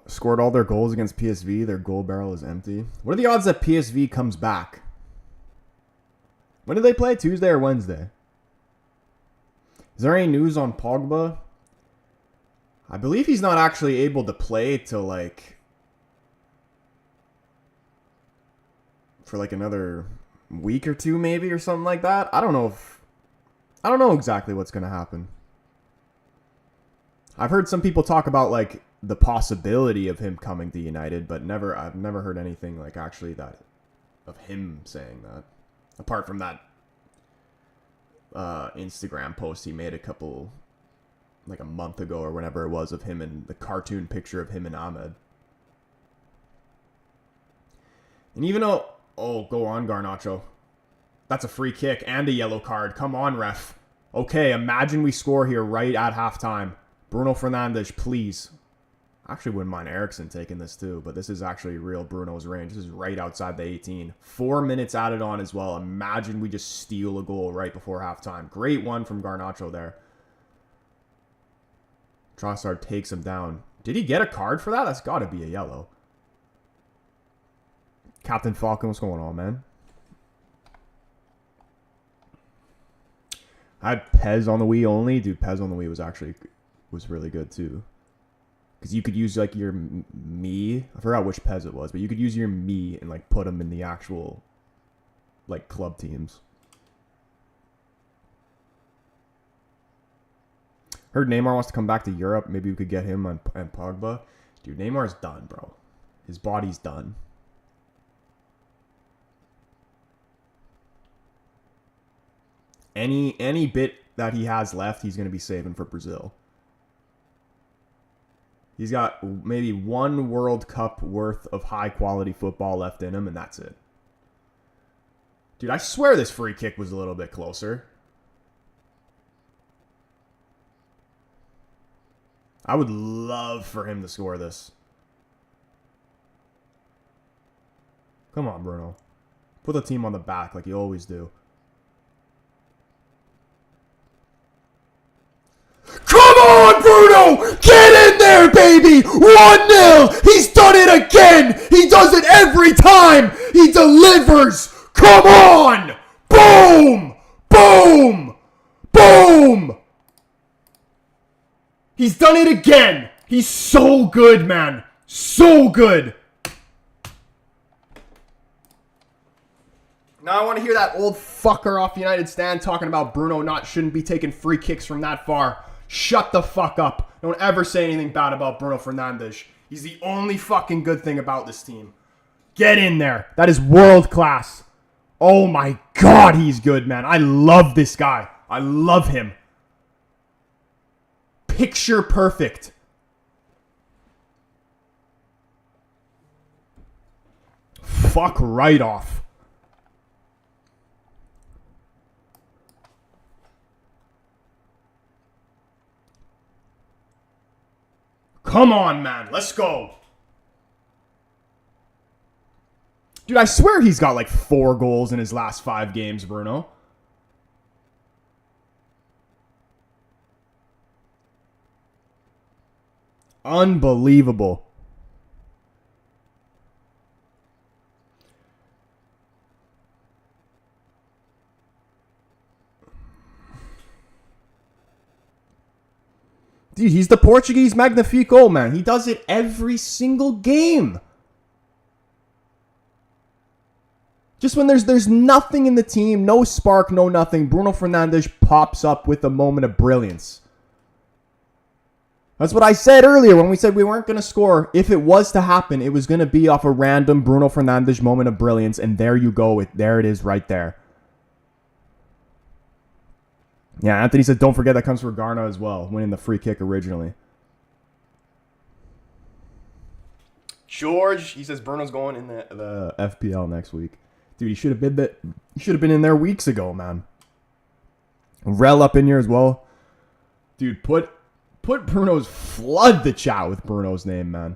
scored all their goals against PSV. Their goal barrel is empty. What are the odds that PSV comes back? When do they play? Tuesday or Wednesday? Is there any news on Pogba? I believe he's not actually able to play till like for like another week or two maybe or something like that. I don't know exactly what's going to happen. I've heard some people talk about like the possibility of him coming to United, but I've never heard anything like actually that of him saying that. Apart from that Instagram post he made like a month ago or whenever it was of him and the cartoon picture of him and Ahmed. And even though, oh, go on, Garnacho. That's a free kick and a yellow card. Come on, ref. Okay, imagine we score here right at halftime. Bruno Fernandes, please. I actually wouldn't mind Eriksen taking this too, but this is actually real Bruno's range. This is right outside the 18. 4 minutes added on as well. Imagine we just steal a goal right before halftime. Great one from Garnacho there. Trossard takes him down. Did he get a card for that? That's got to be a yellow. Captain Falcon, what's going on, man? I had Pez on the Wii only. Dude, Pez on the Wii was really good too. Because you could use like your me. I forgot which Pez it was, but you could use your me and like put them in the actual like club teams. Heard Neymar wants to come back to Europe. Maybe we could get him and Pogba. Dude, Neymar's done, bro. His body's done. Any bit that he has left, he's going to be saving for Brazil. He's got maybe one World Cup worth of high-quality football left in him, and that's it. Dude, I swear this free kick was a little bit closer. I would love for him to score this. Come on, Bruno. Put the team on the back like you always do. Come on, Bruno! Get in there, baby! 1-0! He's done it again! He does it every time! He delivers! Come on! Boom! Boom! Boom! He's done it again! He's so good, man! So good! Now I want to hear that old fucker off United stand talking about Bruno shouldn't be taking free kicks from that far. Shut the fuck up. Don't ever say anything bad about Bruno Fernandes. He's the only fucking good thing about this team. Get in there. That is world class. Oh my God, he's good, man. I love this guy. I love him. Picture perfect. Fuck right off. Come on, man. Let's go. Dude, I swear he's got like 4 goals in his last 5 games, Bruno. Unbelievable. Dude, he's the Portuguese Magnifico, man. He does it every single game. Just when there's nothing in the team, no spark, no nothing, Bruno Fernandes pops up with a moment of brilliance. That's what I said earlier when we said we weren't going to score. If it was to happen, it was going to be off a random Bruno Fernandes moment of brilliance, and there you go. There it is right there. Yeah, Anthony said, don't forget that comes for Garna as well, winning the free kick originally. George, he says Bruno's going in the FPL next week. Dude, he should have been in there weeks ago, man. Rel up in here as well. Dude, put Bruno's, flood the chat with Bruno's name, man.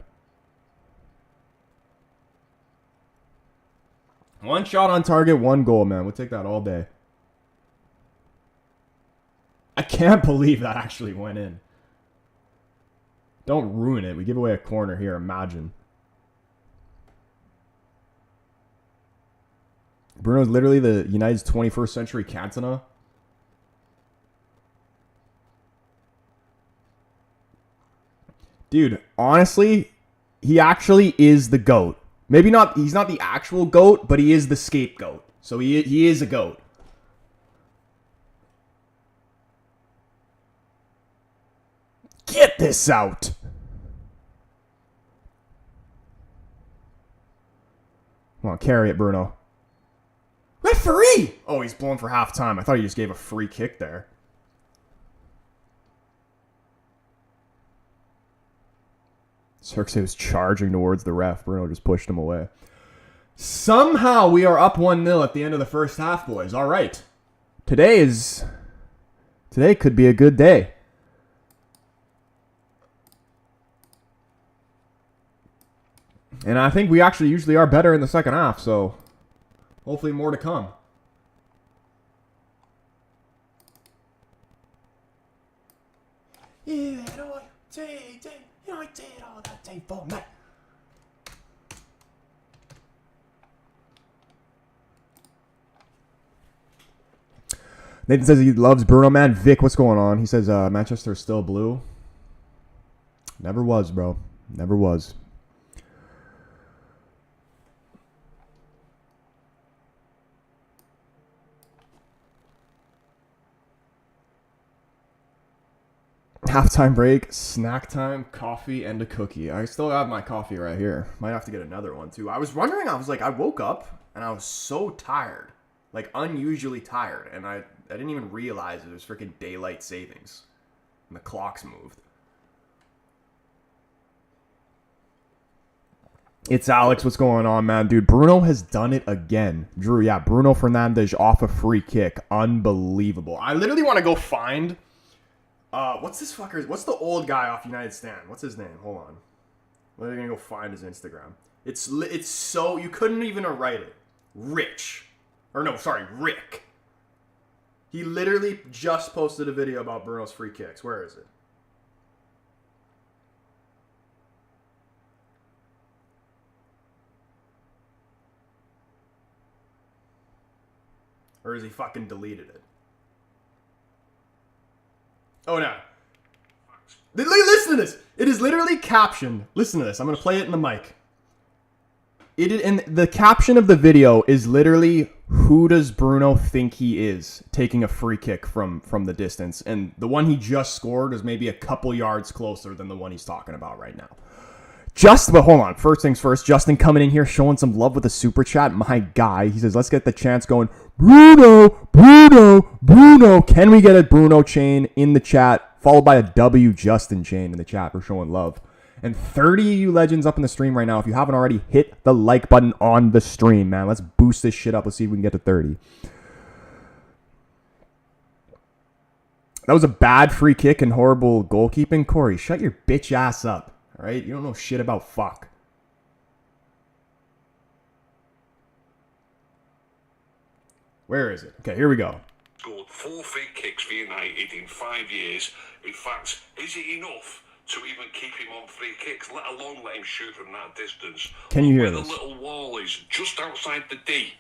1 shot on target, 1 goal, man. We'll take that all day. I can't believe that actually went in. Don't ruin it. We give away a corner here, imagine. Bruno's literally the United's 21st century Cantona. Dude, honestly, he actually is the GOAT. Maybe not, he's not the actual GOAT, but he is the scapegoat. So he is a GOAT. Get this out. Come on, carry it, Bruno. Referee! Oh, he's blown for halftime. I thought he just gave a free kick there. Circe was charging towards the ref. Bruno just pushed him away. Somehow we are up 1-0 at the end of the first half, boys. All right. Today could be a good day. And I think we actually usually are better in the second half, so hopefully more to come. Nathan says he loves Bruno, man. Vic, what's going on? He says Manchester's still blue. Never was, bro. Never was. Halftime break, snack time, coffee, and a cookie. I still have my coffee right here. Might have to get another one, too. I was wondering, I woke up, and I was so tired. Like, unusually tired. And I didn't even realize it was freaking daylight savings. And the clocks moved. It's Alex. What's going on, man? Dude, Bruno has done it again. Drew, yeah, Bruno Fernandes off a free kick. Unbelievable. I literally want to go find... what's this fucker's... What's the old guy off United Stand? What's his name? Hold on. We're gonna go find his Instagram. It's so... You couldn't even write it. Rick. He literally just posted a video about Bruno's free kicks. Where is it? Or has he fucking deleted it? Oh, no. Listen to this. It is literally captioned. Listen to this. I'm going to play it in the mic. And the caption of the video is literally, who does Bruno think he is taking a free kick from the distance? And the one he just scored is maybe a couple yards closer than the one he's talking about right now. But hold on. First things first, Justin coming in here showing some love with a super chat. My guy. He says, let's get the chants going. Bruno, Bruno, Bruno. Can we get a Bruno chain in the chat? Followed by a W Justin chain in the chat for showing love. And 30 of you legends up in the stream right now. If you haven't already, hit the like button on the stream, man. Let's boost this shit up. Let's see if we can get to 30. That was a bad free kick and horrible goalkeeping. Corey, shut your bitch ass up. All right? You don't know shit about fuck. Where is it? Okay, here we go. Scored 4 free kicks for United in 5 years. In fact, is it enough to even keep him on free kicks, let alone let him shoot from that distance? Can you hear where this? The little wall is just outside the D.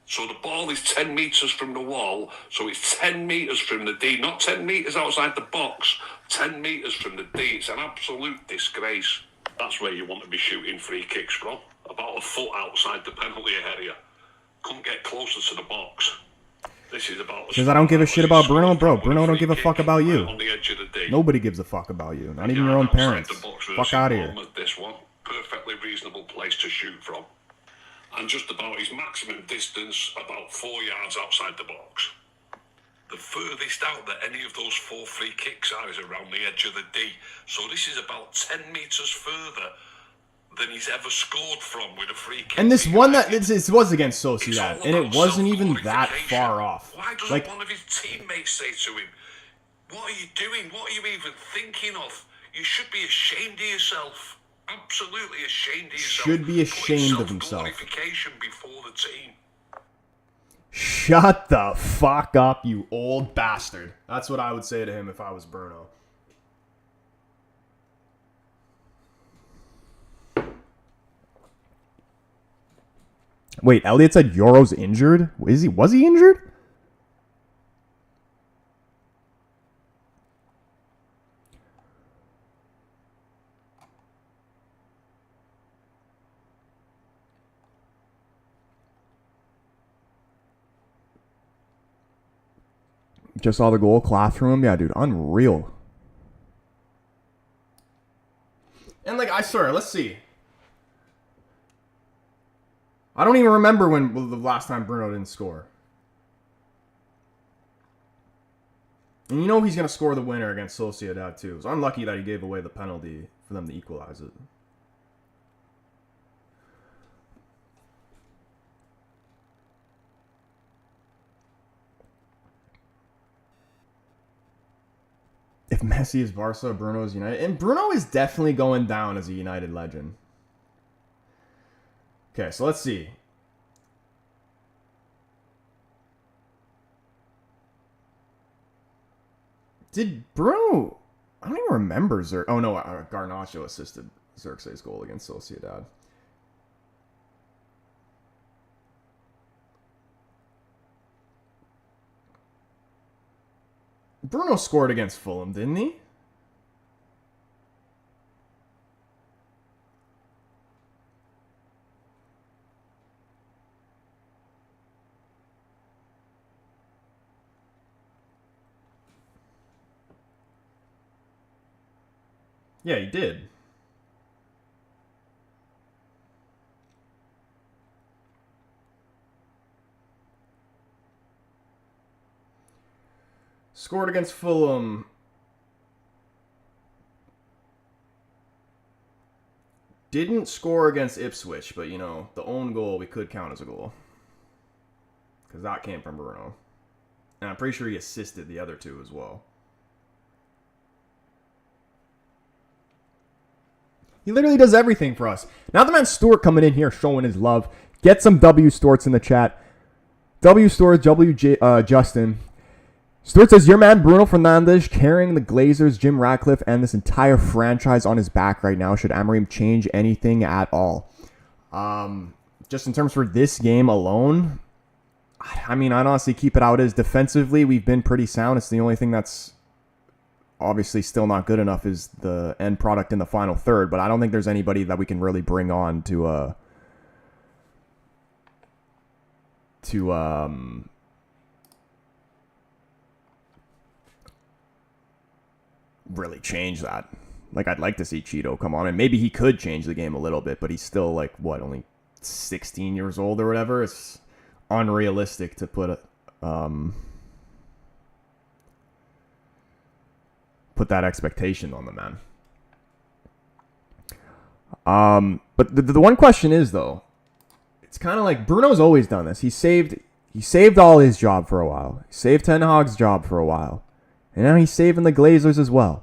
So the ball is 10 metres from the wall, so it's 10 metres from the D, not 10 metres outside the box, 10 metres from the D. It's an absolute disgrace. That's where you want to be shooting free kicks from, about a foot outside the penalty area. Couldn't get closer to the box. This is about... Because I don't give a shit about Bruno, bro. Bruno don't give a fuck about you. On the edge of the D. Nobody gives a fuck about you. Not even your own parents. Fuck out of here. This one, perfectly reasonable place to shoot from. And just about his maximum distance, about 4 yards outside the box. The furthest out that any of those 4 free kicks are is around the edge of the D. So this is about 10 metres further than he's ever scored from with a free kick. And this one that this was against Sociedad, and it wasn't even that far off. Why doesn't one of his teammates say to him, "What are you doing? What are you even thinking of? You should be ashamed of yourself. Absolutely ashamed of yourself. Should be ashamed of himself. Glorification before the team." Shut the fuck up, you old bastard. That's what I would say to him if I was Bruno. Wait, Elliot said Euro's injured? Was he injured? Just saw the goal clap from him. Yeah, dude, unreal. And like, I swear, let's see. I don't even remember when the last time Bruno didn't score. And you know he's going to score the winner against Sociedad too. So I'm lucky that he gave away the penalty for them to equalize it. If Messi is Barca, Bruno is United. And Bruno is definitely going down as a United legend. Okay, so let's see. Did Bruno... I don't even remember Oh, no, Garnacho assisted Xerxes' goal against Sociedad. Bruno scored against Fulham, didn't he? Yeah, he did. Scored against Fulham. Didn't score against Ipswich, but, you know, the own goal we could count as a goal. Because that came from Bruno. And I'm pretty sure he assisted the other two as well. He literally does everything for us. Now the man Stuart coming in here showing his love. Get some W Storts in the chat. W Storts, Justin. Stuart says, your man Bruno Fernandes carrying the Glazers, Jim Ratcliffe, and this entire franchise on his back right now. Should Amorim change anything at all? Just in terms for this game alone, I mean, I'd honestly keep it out as defensively. We've been pretty sound. It's the only thing that's obviously still not good enough is the end product in the final third, but I don't think there's anybody that we can really bring on to really change that. Like, I'd like to see Cheeto come on, and maybe he could change the game a little bit, but he's still, like, what, only 16 years old or whatever? It's unrealistic to put that expectation on the man. But the one question is, though, it's kind of like Bruno's always done this. He saved all his job for a while. He saved Ten Hag's job for a while. And now he's saving the Glazers as well.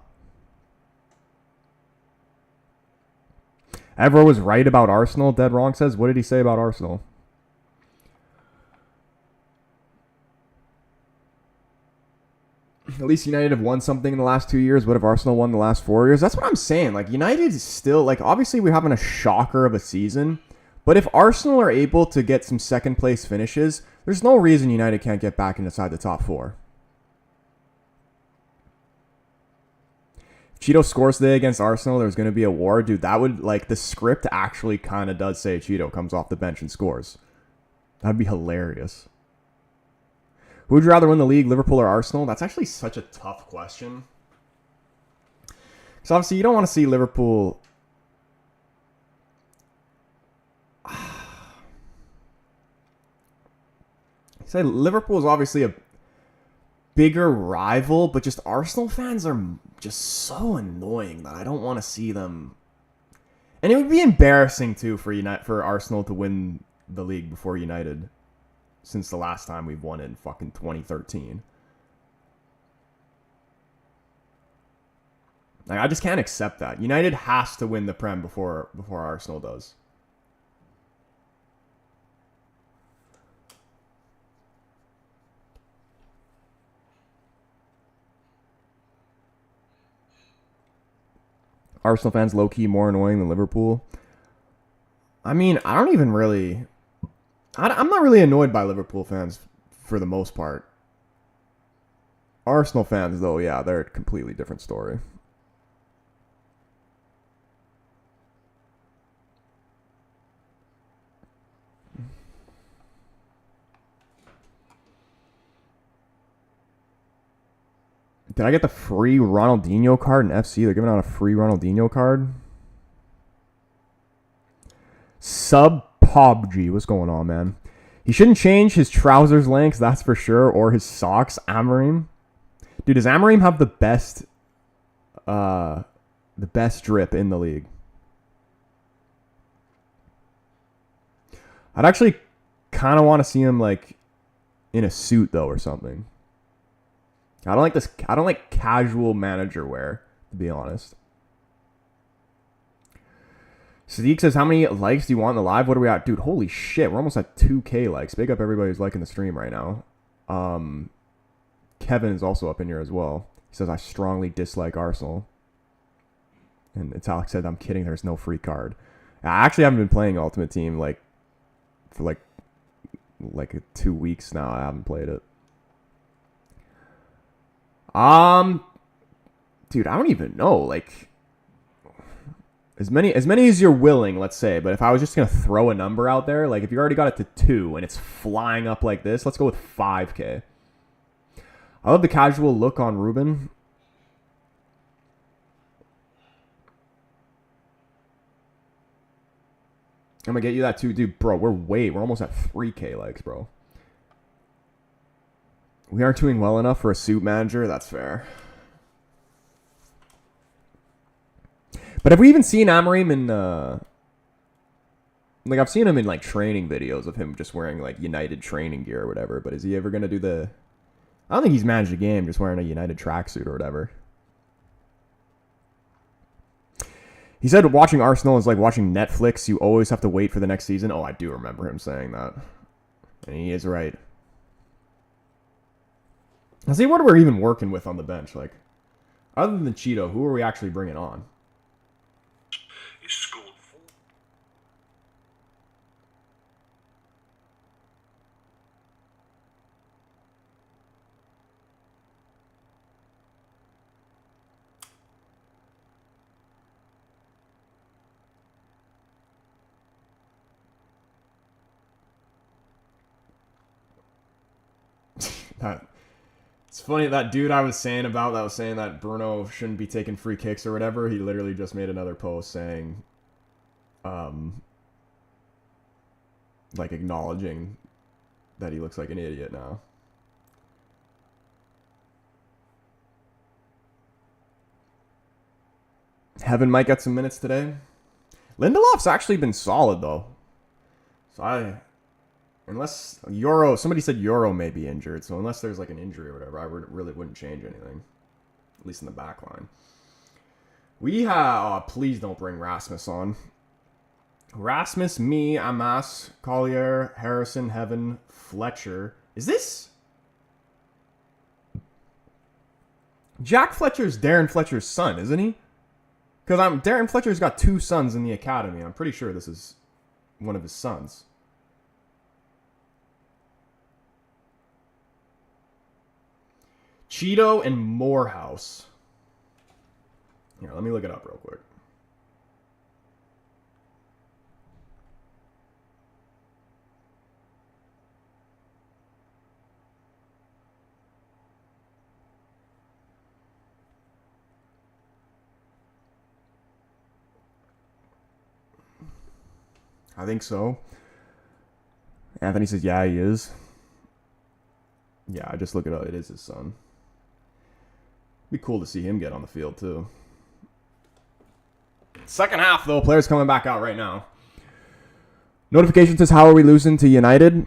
Evra was right about Arsenal, dead wrong says. What did he say about Arsenal? At least United have won something in the last 2 years. What if Arsenal won the last 4 years? That's what I'm saying. Like, United is still, like, obviously we're having a shocker of a season. But if Arsenal are able to get some second place finishes, there's no reason United can't get back inside the top 4. If Cheeto scores today against Arsenal, there's going to be a war. Dude, that would, like, the script actually kind of does say Cheeto comes off the bench and scores. That'd be hilarious. Who would you rather win the league, Liverpool or Arsenal? That's actually such a tough question. Because obviously you don't want to see Liverpool... Say Liverpool is obviously a bigger rival, but just Arsenal fans are just so annoying that I don't want to see them. And it would be embarrassing too for Arsenal to win the league before United, since the last time we've won in fucking 2013. Like, I just can't accept that. United has to win the Prem before Arsenal does. Arsenal fans low-key more annoying than Liverpool. I mean, I don't even really... I'm not really annoyed by Liverpool fans for the most part. Arsenal fans, though, yeah, they're a completely different story. Did I get the free Ronaldinho card in FC? They're giving out a free Ronaldinho card. Sub PUBG. What's going on, man? He shouldn't change his trousers lengths, that's for sure, or his socks. Amorim. Dude, does Amorim have the best drip in the league? I'd actually kind of want to see him, like, in a suit, though, or something. I don't like casual manager wear, to be honest. Sadiq says, how many likes do you want in the live? What are we at? Dude, holy shit. We're almost at 2K likes. Big up everybody who's liking the stream right now. Kevin is also up in here as well. He says, I strongly dislike Arsenal. And it's Alex said, I'm kidding. There's no free card. I actually haven't been playing Ultimate Team for 2 weeks now. I haven't played it. Dude, I don't even know. Like, as many as you're willing, let's say. But if I was just gonna throw a number out there, like if you already got it to 2 and it's flying up like this, let's go with 5K. I love the casual look on Ruben. I'm gonna get you that too, dude. Bro, we're almost at 3K likes, bro. We aren't doing well enough for a suit manager. That's fair. But have we even seen Amorim in... like, I've seen him in, like, training videos of him just wearing, like, United training gear or whatever. But is he ever going to do the... I don't think he's managed a game just wearing a United tracksuit or whatever. He said watching Arsenal is like watching Netflix. You always have to wait for the next season. Oh, I do remember him saying that. And he is right. Let's see what we're even working with on the bench. Like, other than Cheeto, who are we actually bringing on? He scored 4. That It's funny, that dude I was saying about that was saying that Bruno shouldn't be taking free kicks or whatever. He literally just made another post saying, like acknowledging that he looks like an idiot now. Heaven might get some minutes today. Lindelof's actually been solid though. So unless Euro, somebody said Euro may be injured. So unless there's like an injury or whatever, I really wouldn't change anything. At least in the back line. We have, please don't bring Rasmus on. Rasmus, me, Amas, Collier, Harrison, Heaven, Fletcher. Is this? Jack Fletcher's Darren Fletcher's son, isn't he? Because Darren Fletcher's got 2 sons in the academy. I'm pretty sure this is one of his sons. Cheeto and Morehouse. Here, let me look it up real quick. I think so. Anthony says, yeah, he is. Yeah, I just look it up. It is his son. Be cool to see him get on the field, too. Second half, though. Players coming back out right now. Notification says, how are we losing to United?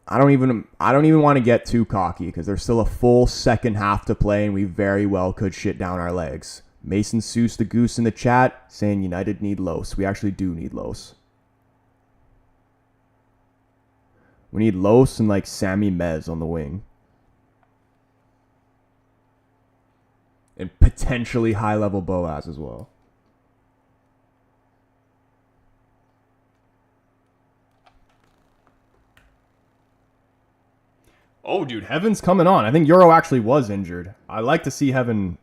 I don't even want to get too cocky because there's still a full second half to play and we very well could shit down our legs. Mason Seuss the Goose in the chat saying United need Los. We actually do need Los. We need Los and like Sammy Mez on the wing. And potentially high-level Boaz as well. Oh, dude, Heaven's coming on. I think Euro actually was injured. I like to see Heaven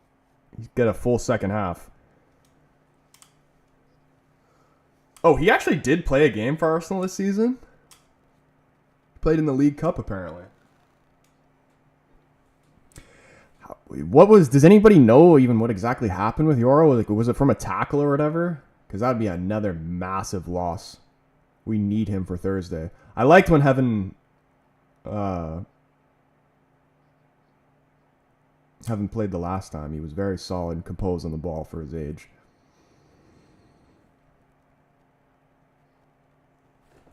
get a full second half. Oh, he actually did play a game for Arsenal this season. Played in the League Cup, apparently. Does anybody know even what exactly happened with Euro? Like, was it from a tackle or whatever? Because that would be another massive loss. We need him for Thursday. I liked when Heaven played the last time. He was very solid and composed on the ball for his age.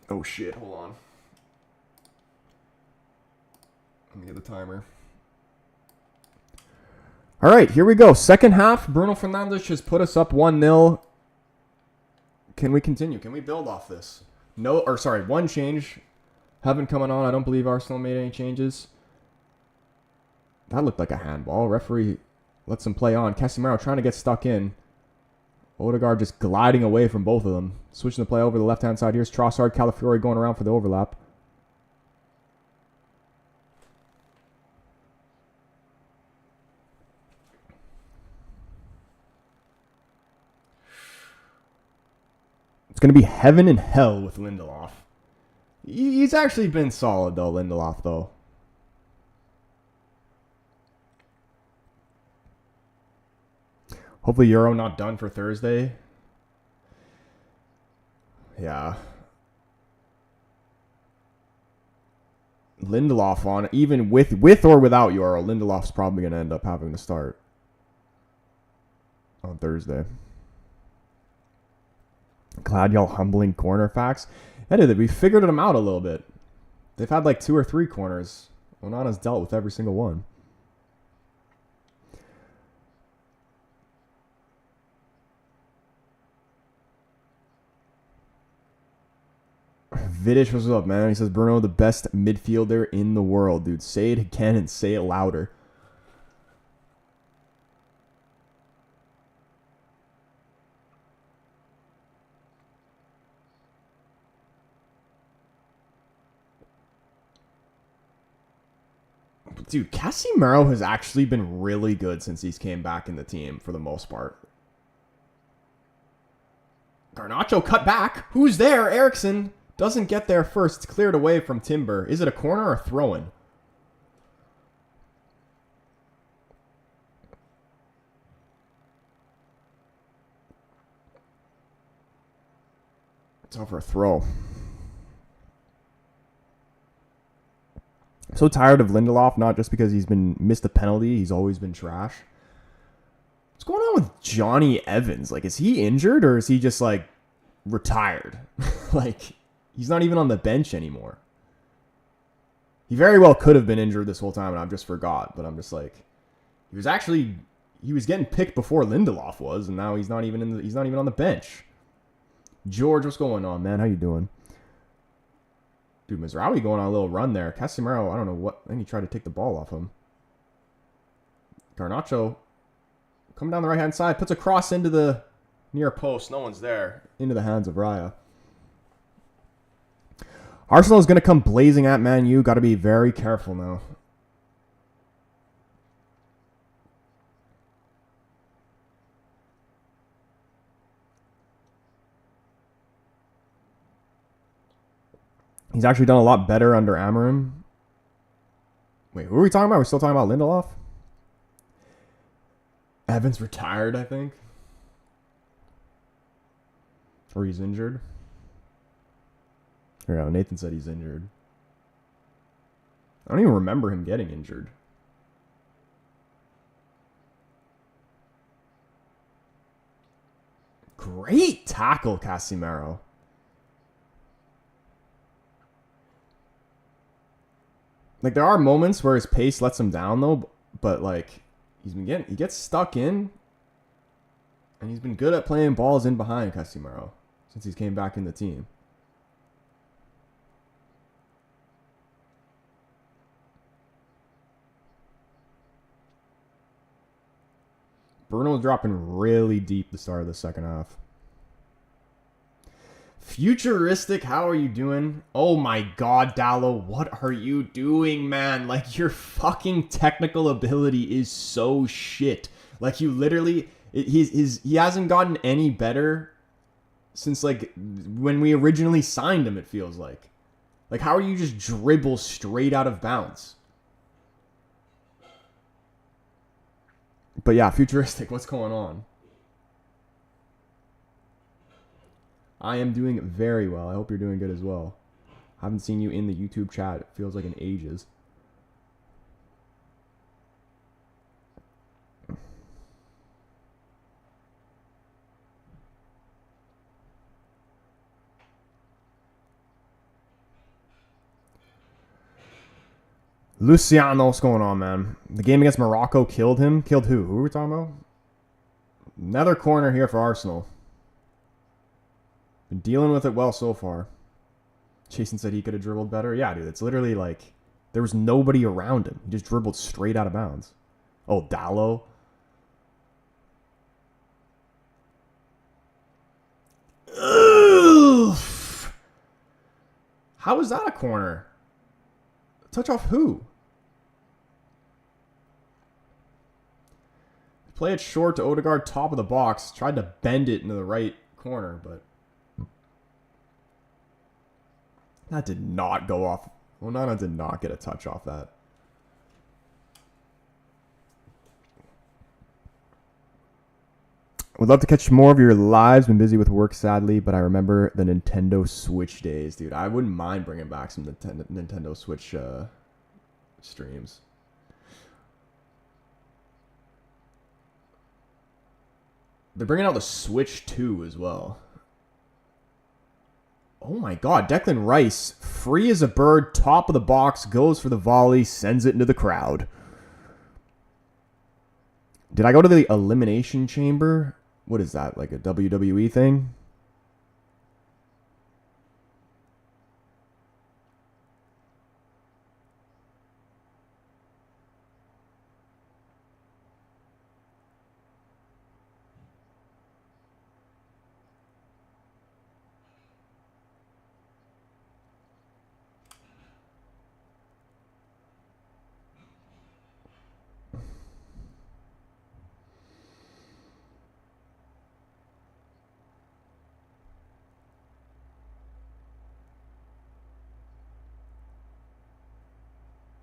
Oh shit, hold on. Let me get the timer. All right, here we go. Second half, Bruno Fernandes has put us up 1-0. Can we continue? Can we build off this? One change. Heaven coming on. I don't believe Arsenal made any changes. That looked like a handball. Referee lets him play on. Casemiro trying to get stuck in. Odegaard just gliding away from both of them. Switching the play over the left-hand side. Here's Trossard, Calafiori going around for the overlap. It's going to be heaven and hell with Lindelof. He's actually been solid, though, Lindelof, though. Hopefully Euro not done for Thursday. Yeah. Lindelof on, even with or without Euro, Lindelof's probably going to end up having to start on Thursday. Glad y'all humbling corner facts. We figured them out a little bit. They've had like 2 or 3 corners. Onana's dealt with every single one. Vidic, what's up, man? He says, Bruno, the best midfielder in the world, dude. Say it again and say it louder. Dude, Casemiro has actually been really good since he's came back in the team for the most part. Garnacho cut back. Who's there? Eriksson Doesn't get there first. It's cleared away from Timber. Is it a corner or a throw-in? It's out for a throw. I'm so tired of Lindelof, not just because he's been missed a penalty. He's always been trash. What's going on with Johnny Evans? Like, is he injured or is he just, like, retired? Like, he's not even on the bench anymore. He very well could have been injured this whole time and I just forgot. But I'm just like, he was getting picked before Lindelof was, and now he's not even on the bench. George, what's going on, man? How you doing? Dude, Mazraoui going on a little run there. Casemiro, I don't know what. I think he tried to take the ball off him. Garnacho coming down the right-hand side. Puts a cross into the near post. No one's there. Into the hands of Raya. Arsenal is going to come blazing at Man U. Got to be very careful now. He's actually done a lot better under Amorim. Wait, who are we talking about? We're still talking about Lindelof? Evans retired, I think. Or he's injured. Here, no, Nathan said he's injured. I don't even remember him getting injured. Great tackle, Casemiro. Like, there are moments where his pace lets him down, though. But, like, he gets stuck in. And he's been good at playing balls in behind Casemiro since he's came back in the team. Bruno was dropping really deep the start of the second half. Futuristic, how are you doing? Oh my god, Dallo, what are you doing, man? Like, your fucking technical ability is so shit. Like, you literally... He hasn't gotten any better since, like, when we originally signed him, it feels like. Like, how are you just dribble straight out of bounds? But yeah, Futuristic, what's going on? I am doing very well. I hope you're doing good as well. Haven't seen you in the YouTube chat. It feels like in ages. Luciano, what's going on, man? The game against Morocco killed him. Killed who? Who are we talking about? Another corner here for Arsenal. Been dealing with it well so far. Jason said he could have dribbled better. Yeah, dude, it's literally like there was nobody around him. He just dribbled straight out of bounds. Oh, Dallo. Ugh. How is that a corner? Touch off who? Play it short to Odegaard, top of the box. Tried to bend it into the right corner, but that did not go off. Onana did not get a touch off that. Would love to catch more of your lives. Been busy with work, sadly, but I remember the Nintendo Switch days, dude. I wouldn't mind bringing back some Nintendo Switch streams. They're bringing out the Switch 2 as well. Oh my god, Declan Rice, free as a bird, top of the box, goes for the volley, sends it into the crowd. Did I go to the Elimination Chamber? What is that, like a WWE thing?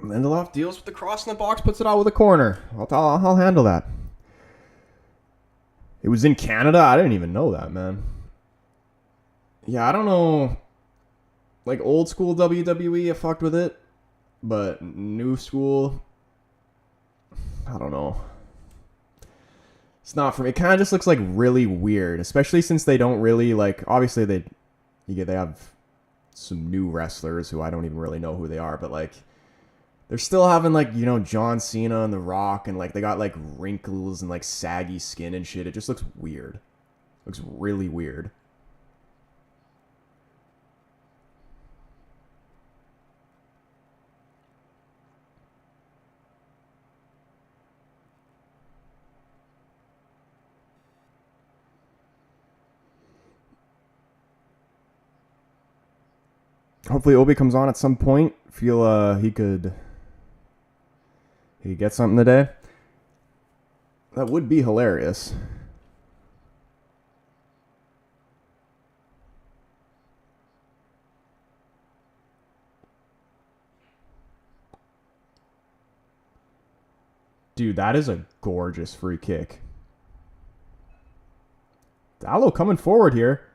Lindelof deals with the cross in the box, puts it out with a corner. I'll handle that. It was in Canada? I didn't even know that, man. Yeah, I don't know. Like, old school WWE, I fucked with it. But new school, I don't know. It's not for me. It kind of just looks like really weird. Especially since they don't really, like... Obviously, they have some new wrestlers who I don't even really know who they are. But, like... They're still having, like, you know, John Cena and The Rock, and, like, they got, like, wrinkles and, like, saggy skin and shit. It just looks weird. Looks really weird. Hopefully Obi comes on at some point. Feel he could get something today. That would be hilarious. Dude, that is a gorgeous free kick. Dallo coming forward here.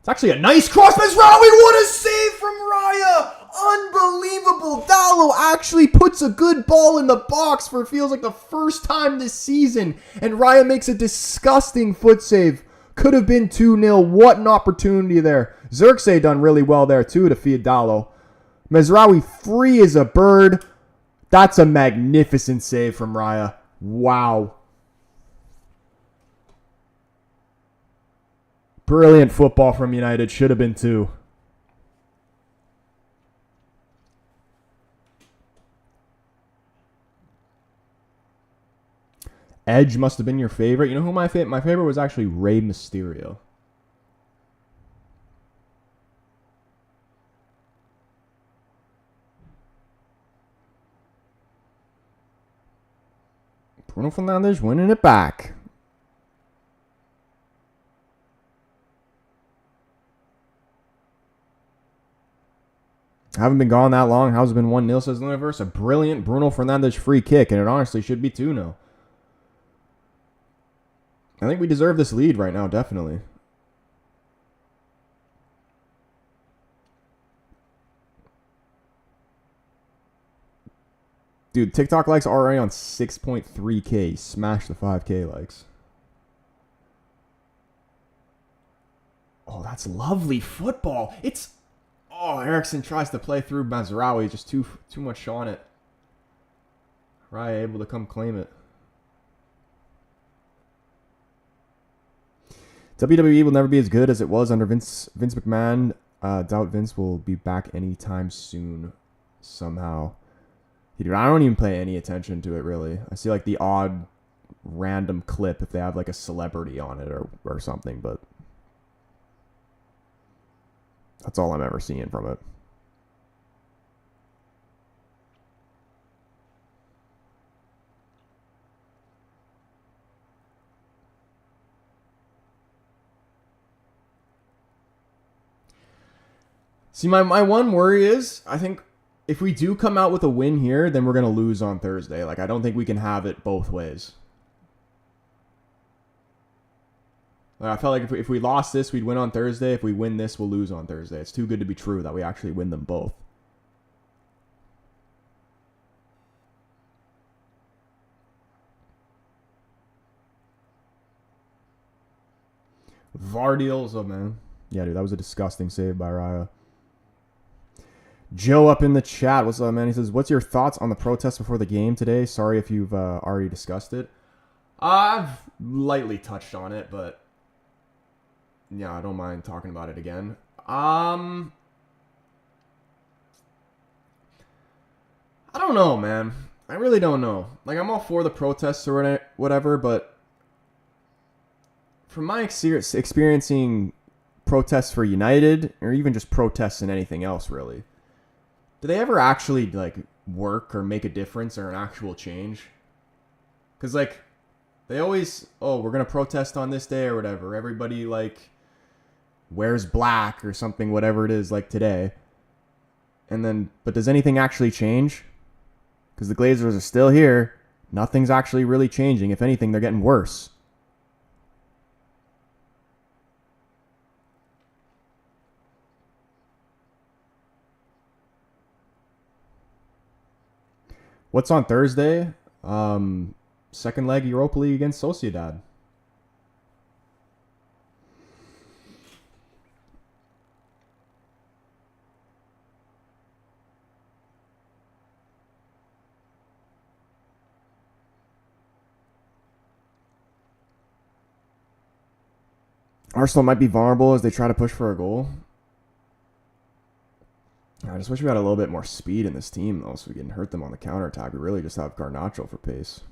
It's actually a nice cross. Mazraoui, what a save from Raya! Unbelievable. Dallo actually puts a good ball in the box for feels like the first time this season. And Raya makes a disgusting foot save. Could have been 2-0. What an opportunity there. Xerxes done really well there too to feed Dallo. Mazraoui free as a bird. That's a magnificent save from Raya. Wow. Brilliant football from United. Should have been 2. Edge must have been your favorite. You know who my favorite was actually Rey Mysterio. Bruno Fernandes winning it back. Haven't been gone that long. How's it been 1-0, says the universe? A brilliant Bruno Fernandes free kick, and it honestly should be 2-0. I think we deserve this lead right now, definitely. Dude, TikTok likes are already on 6.3K. Smash the 5K likes. Oh, that's lovely football. It's... Oh, Eriksson tries to play through Mazraoui. Just too much on it. Raya able to come claim it. WWE will never be as good as it was under Vince McMahon. Doubt Vince will be back anytime soon. Somehow. Dude, I don't even pay any attention to it, really. I see, like, the odd random clip if they have, like, a celebrity on it or something, but... That's all I'm ever seeing from it. See, my one worry is, I think if we do come out with a win here, then we're going to lose on Thursday. Like, I don't think we can have it both ways. Like, I felt like if we lost this, we'd win on Thursday. If we win this, we'll lose on Thursday. It's too good to be true that we actually win them both. Vardiel's, oh man. Yeah, dude, that was a disgusting save by Raya. Joe up in the chat. What's up, man? He says, what's your thoughts on the protest before the game today? Sorry if you've already discussed it. I've lightly touched on it, but yeah, I don't mind talking about it again. I don't know, man. I really don't know. Like, I'm all for the protests or whatever, but from my experiencing protests for United, or even just protests in anything else, really, do they ever actually, like, work or make a difference or an actual change? Because, like, they always, oh, we're going to protest on this day or whatever. Everybody, like, wears black or something, whatever it is, like today. And then, but does anything actually change? because the Glazers are still here. Nothing's actually really changing. If anything, they're getting worse. What's on Thursday? Second leg Europa League against Sociedad. Arsenal might be vulnerable as they try to push for a goal. I just wish we had a little bit more speed in this team, though, so we can hurt them on the counterattack. We really just have Garnacho for pace.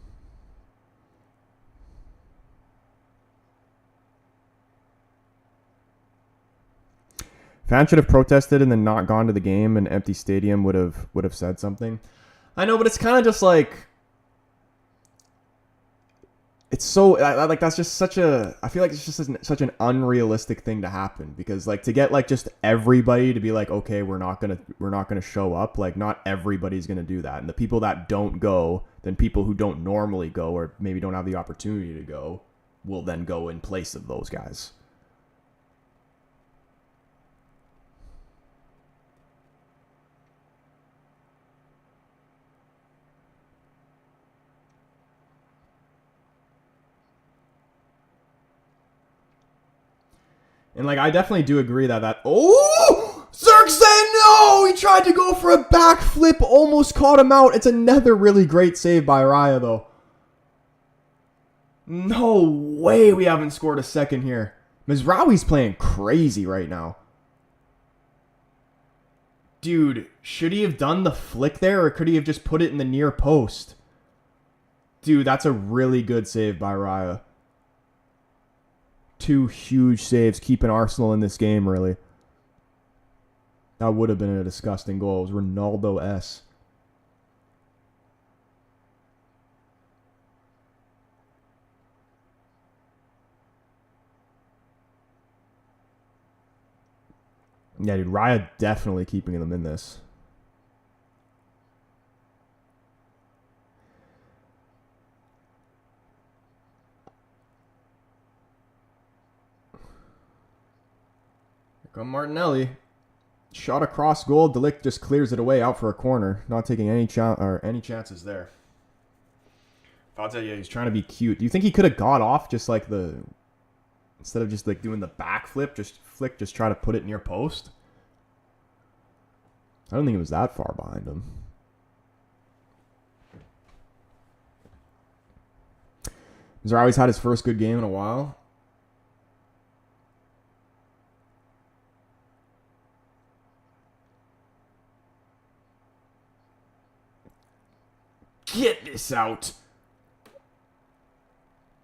Fans should have protested and then not gone to the game. An empty stadium would have said something. I know, but it's kind of just like... It's so like that's just such a. I feel like it's just such an unrealistic thing to happen because like to get like just everybody to be like, okay, we're not gonna show up. Like not everybody's gonna do that, and the people that don't go, then people who don't normally go or maybe don't have the opportunity to go, will then go in place of those guys. And, like, I definitely do agree that... Oh! Xerxes, no! He tried to go for a backflip, almost caught him out. It's another really great save by Raya, though. No way we haven't scored a second here. Mizraoui's playing crazy right now. Dude, should he have done the flick there, or could he have just put it in the near post? Dude, that's a really good save by Raya. Two huge saves keeping Arsenal in this game, really. That would have been a disgusting goal. It was Ronaldo S. Yeah, dude, Raya definitely keeping them in this. Come Martinelli. Shot across goal. De Ligt just clears it away out for a corner. Not taking any chances there. Yeah, he's trying to be cute. Do you think he could have got off just like the... Instead of just like doing the backflip, just try to put it near post? I don't think it was that far behind him. Mizraoui's had his first good game in a while. Get this out.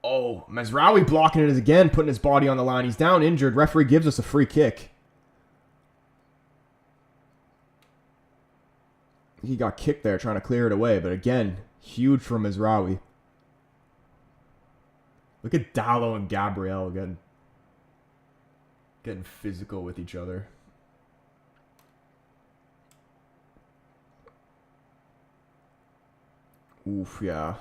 Oh, Mizraoui blocking it again, putting his body on the line. He's down injured. Referee gives us a free kick. He got kicked there trying to clear it away, but again, huge from Mizraoui. Look at Dallo and Gabriel getting physical with each other. Oof, yeah.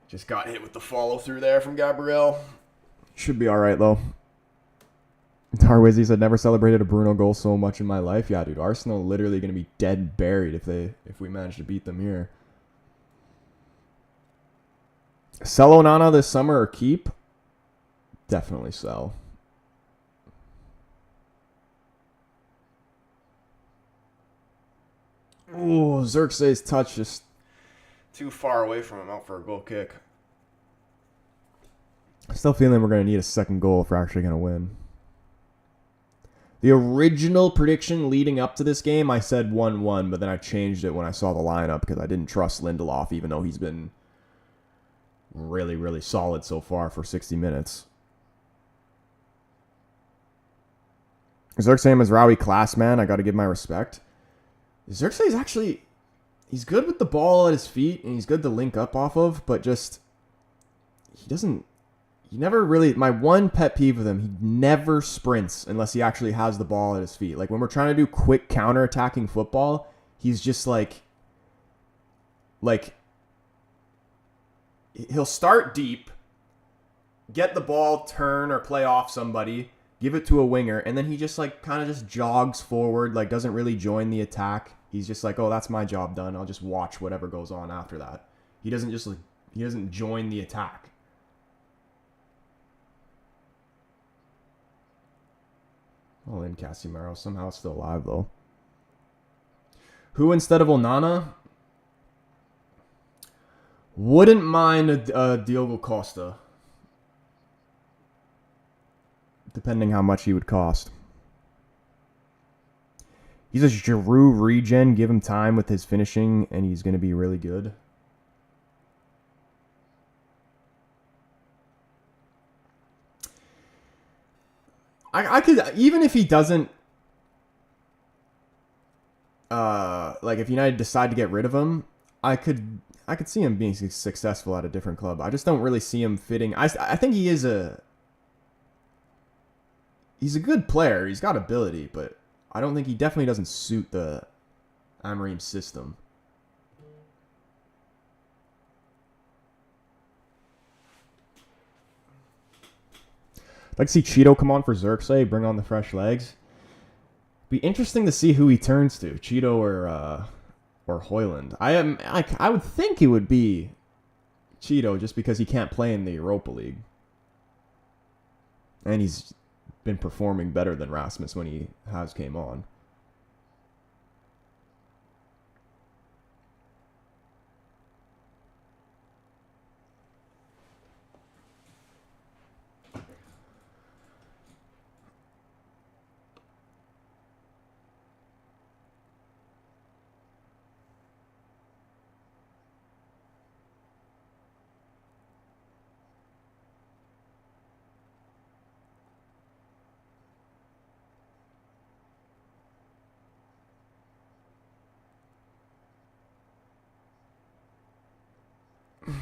Just got hit with the follow through there from Gabriel. Should be alright, though. Darwizzy said, never celebrated a Bruno goal so much in my life. Yeah, dude, Arsenal literally going to be dead and buried if we manage to beat them here. Sell Onana this summer or keep? Definitely sell. Oh, Xerxes' touch just too far away from him, out for a goal kick. Still feeling we're going to need a second goal if we're actually going to win. The original prediction leading up to this game, I said 1-1, but then I changed it when I saw the lineup because I didn't trust Lindelof, even though he's been really, really solid so far for 60 minutes. Xerxes Mizraoui, class man. I got to give my respect. Xerxes actually, he's good with the ball at his feet, and he's good to link up off of, but just, he never really, my one pet peeve with him, he never sprints unless he actually has the ball at his feet. Like when we're trying to do quick counter-attacking football, he's just like he'll start deep, get the ball, turn or play off somebody, give it to a winger, and then he just like kind of just jogs forward, like doesn't really join the attack. He's just like, oh, that's my job done. I'll just watch whatever goes on after that. He doesn't join the attack. Oh, in Casemiro somehow still alive though. Who instead of Onana? Wouldn't mind a Diogo Costa. Depending how much he would cost. He's a Giroud regen. Give him time with his finishing, and he's going to be really good. I could, even if he doesn't, like if United decide to get rid of him, I could see him being successful at a different club. I just don't really see him fitting. I think he's a good player. He's got ability, but I don't think he definitely doesn't suit the Amorim system. I'd like to see Cheeto come on for Xerxes, bring on the fresh legs. Be interesting to see who he turns to, Cheeto or Højlund. I would think it would be Cheeto just because he can't play in the Europa League. And he's been performing better than Rasmus when he has came on.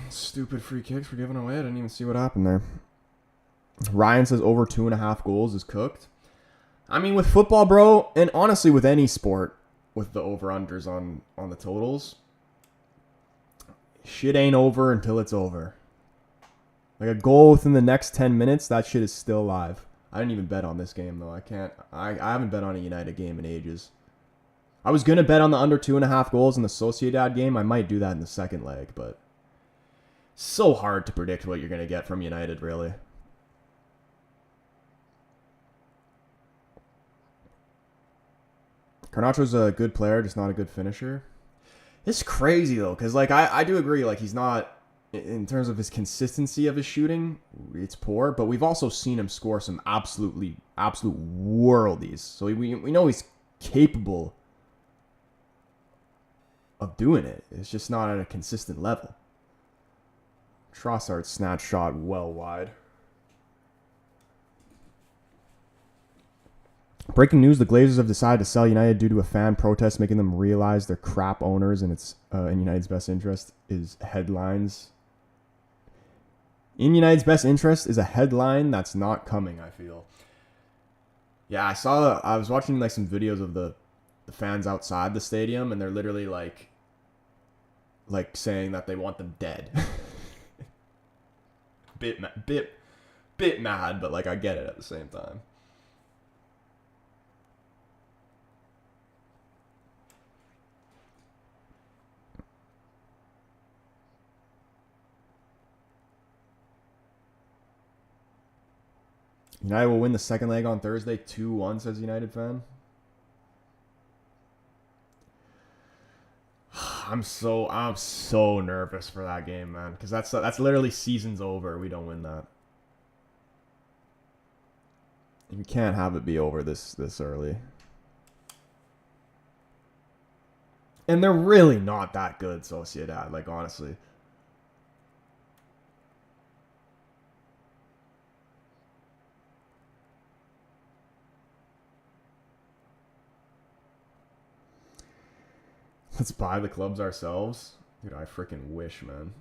Stupid free kicks for giving away. I didn't even see what happened there. Ryan says over 2.5 goals is cooked. I mean, with football, bro, and honestly with any sport, with the over-unders on the totals, shit ain't over until it's over. Like a goal within the next 10 minutes, that shit is still alive. I didn't even bet on this game, though. I haven't bet on a United game in ages. I was going to bet on the under 2.5 goals in the Sociedad game. I might do that in the second leg, but so hard to predict what you're going to get from United, really. Garnacho's a good player, just not a good finisher. It's crazy, though, because like I do agree, like he's not, in terms of his consistency of his shooting, it's poor, but we've also seen him score some absolute worldies. So we know he's capable of doing it. It's just not at a consistent level. Trossard's snatch shot well wide. Breaking news, the Glazers have decided to sell United due to a fan protest, making them realize they're crap owners and it's in United's best interest is headlines. In United's best interest is a headline that's not coming, I feel. Yeah, I was watching like some videos of the fans outside the stadium, and they're literally like saying that they want them dead. bit mad, but like I get it at the same time. United will win the second leg on Thursday 2-1, says United fan. I'm so nervous for that game, man, because that's literally season's over. We don't win that. We can't have it be over this early. And they're really not that good, Sociedad, like honestly. Let's buy the clubs ourselves. Dude, I freaking wish, man.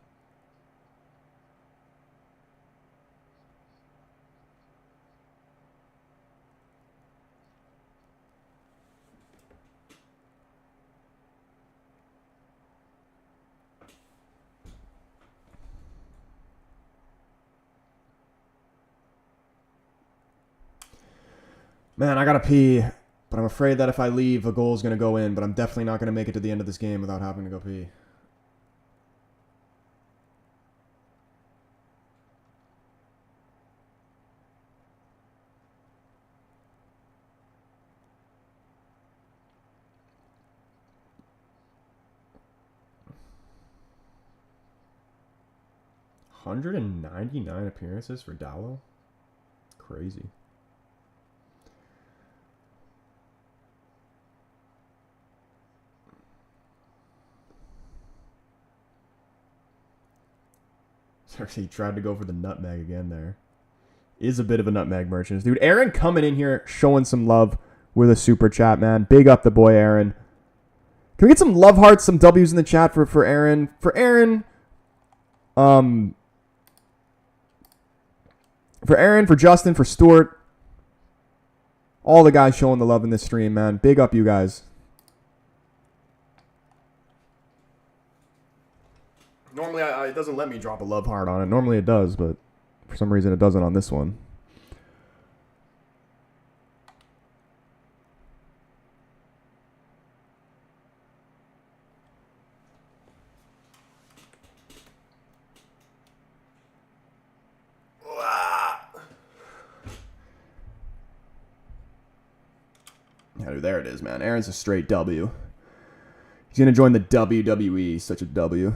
Man, I gotta pee. But I'm afraid that if I leave, a goal is going to go in. But I'm definitely not going to make it to the end of this game without having to go pee. $199 appearances for Dallo? Crazy. He tried to go for the nutmeg again there. Is a bit of a nutmeg merchant. Dude, Aaron coming in here showing some love with a super chat, man. Big up the boy, Aaron. Can we get some love hearts, some W's in the chat for Aaron? For Aaron, for Justin, for Stuart. All the guys showing the love in this stream, man. Big up you guys. Normally, it doesn't let me drop a love heart on it. Normally it does, but for some reason it doesn't on this one. Yeah, dude, there it is, man. Aaron's a straight W. He's going to join the WWE. Such a W.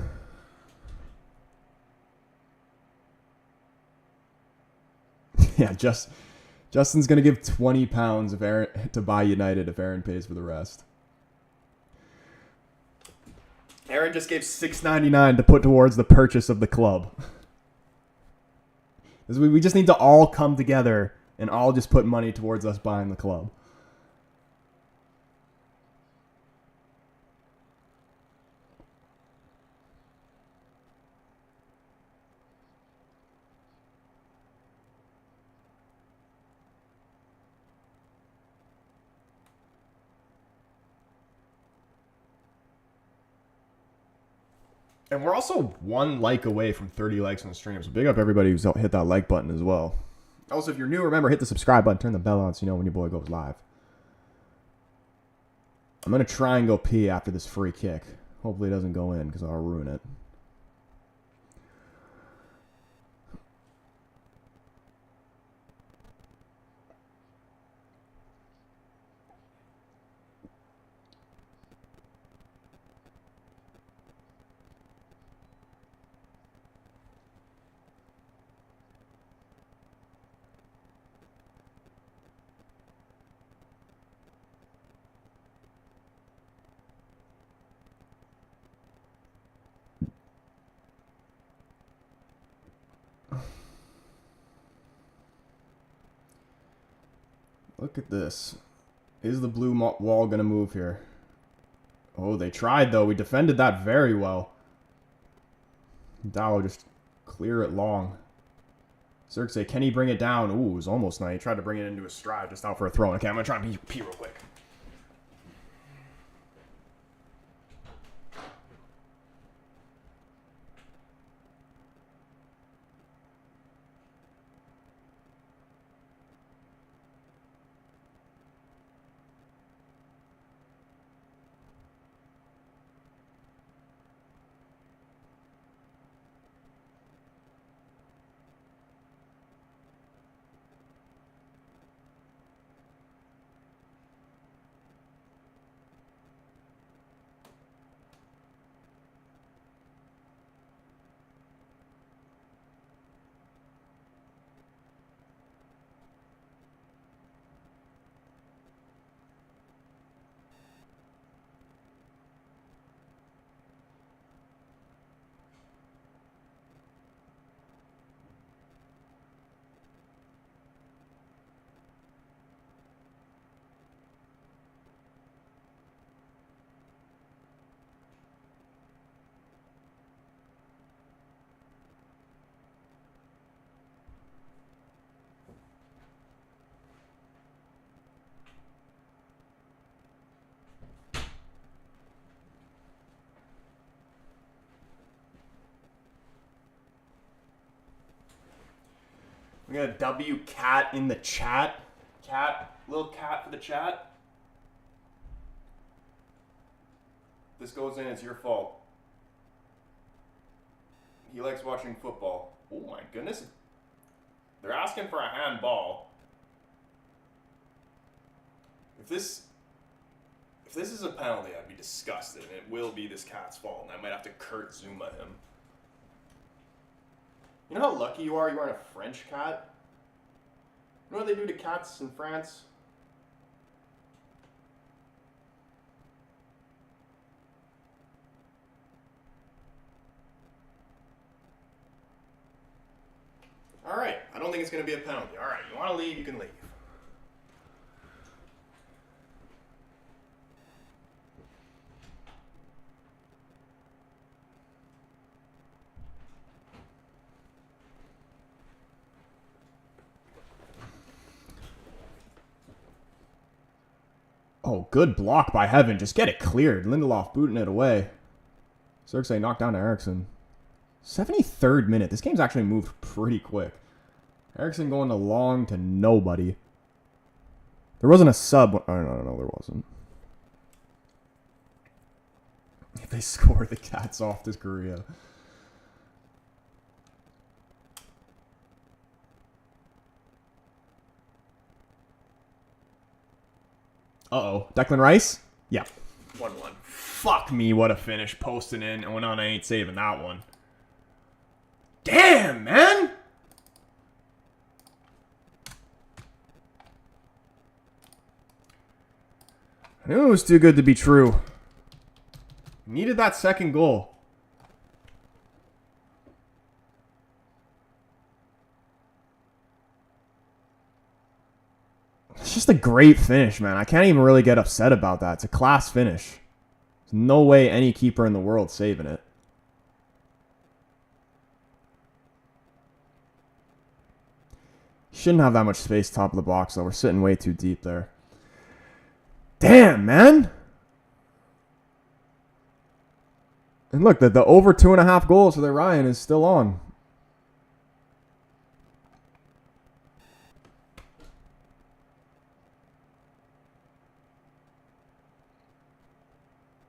Yeah, Justin's going to give 20 pounds if Aaron, to buy United if Aaron pays for the rest. Aaron just gave $6.99 to put towards the purchase of the club. We just need to all come together and all just put money towards us buying the club. And we're also 1 like away from 30 likes on the stream. So big up everybody who's hit that like button as well. Also, if you're new, remember, hit the subscribe button. Turn the bell on so you know when your boy goes live. I'm going to try and go pee after this free kick. Hopefully it doesn't go in because I'll ruin it. Look at this. Is the blue wall going to move here? Oh, they tried, though. We defended that very well. Dallo just clear it long. Xerxes, can he bring it down? Ooh, it was almost nice. He tried to bring it into his stride just out for a throw. Okay, I'm going to try and pee real quick. We got a W cat in the chat. Cat. Little cat for the chat. If this goes in, it's your fault. He likes watching football. Oh my goodness. They're asking for a handball. If this is a penalty, I'd be disgusted, and it will be this cat's fault, and I might have to Kurt Zuma him. You know how lucky you are aren't a French cat? You know what they do to cats in France? All right, I don't think it's going to be a penalty. All right, you want to leave, you can leave. Oh, good block by Heaven. Just get it cleared. Lindelof booting it away. Xerxes knocked down to Eriksson. 73rd minute. This game's actually moved pretty quick. Eriksson going to long to nobody. There wasn't a sub. Oh, no, there wasn't. If they score, the cat's off to Korea. Uh-oh. Declan Rice? Yeah. 1-1. Fuck me, what a finish. Posting in. Oh, no, I ain't saving that one. Damn, man! I knew it was too good to be true. Needed that second goal. It's just a great finish, man. I can't even really get upset about that. It's a class finish. There's no way any keeper in the world saving it. Shouldn't have that much space top of the box, though. We're sitting way too deep there. Damn, man. And look, the over 2.5 goals for the Ryan is still on.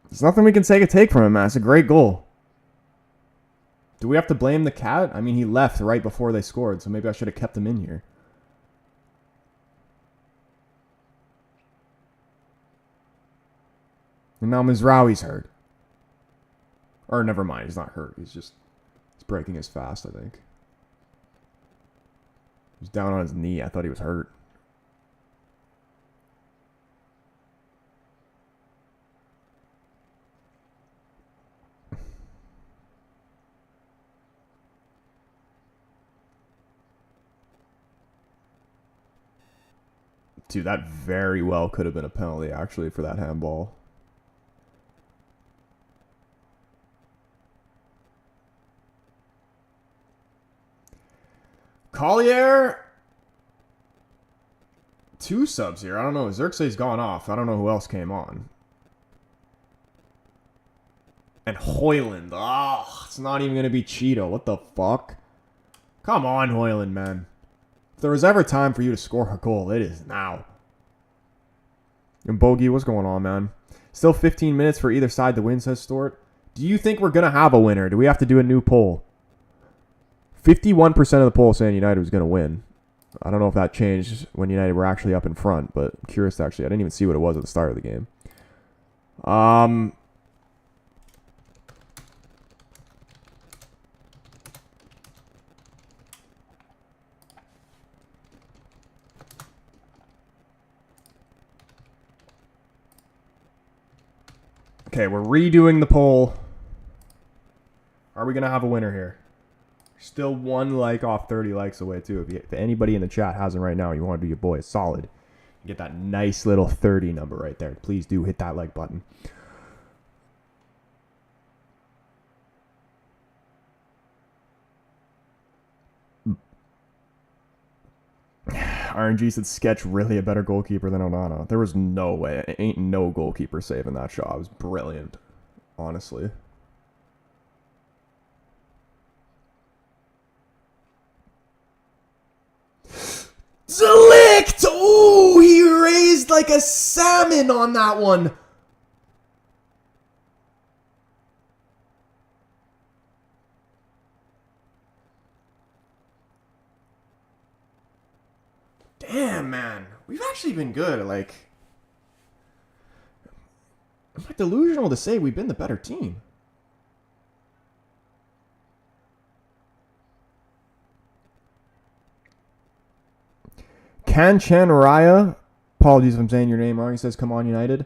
There's nothing we can take from him, man. It's a great goal. Do we have to blame the cat? I mean, he left right before they scored, so maybe I should have kept him in here. And now Mizraoui's hurt. Or never mind, he's not hurt. He's breaking his fast, I think. He's down on his knee. I thought he was hurt. Dude, that very well could have been a penalty, actually, for that handball. Collier. 2 subs here. I don't know. Xerxes gone off. I don't know who else came on. And Hoyland. Oh, it's not even going to be Cheeto. What the fuck? Come on, Hoyland, man. If there was ever time for you to score a goal, it is now. And Bogey, what's going on, man? Still 15 minutes for either side to win, says Stort. Do you think we're going to have a winner? Do we have to do a new poll? 51% of the poll saying United was going to win. I don't know if that changed when United were actually up in front, but I'm curious, actually. I didn't even see what it was at the start of the game. Okay, we're redoing the poll. Are we going to have a winner here? Still 1 like off 30 likes away, too. If anybody in the chat hasn't right now, you want to do your boy a solid. Get that nice little 30 number right there. Please do hit that like button. RNG said Sketch really a better goalkeeper than Onana. There was no way. Ain't no goalkeeper saving that shot. It was brilliant, honestly. Zelict! Oh, he like a salmon on that one. Damn, man. We've actually been good. Like, I'm not delusional to say we've been the better team. Kanchan Raya. Apologies if I'm saying your name wrong. He says, come on, United.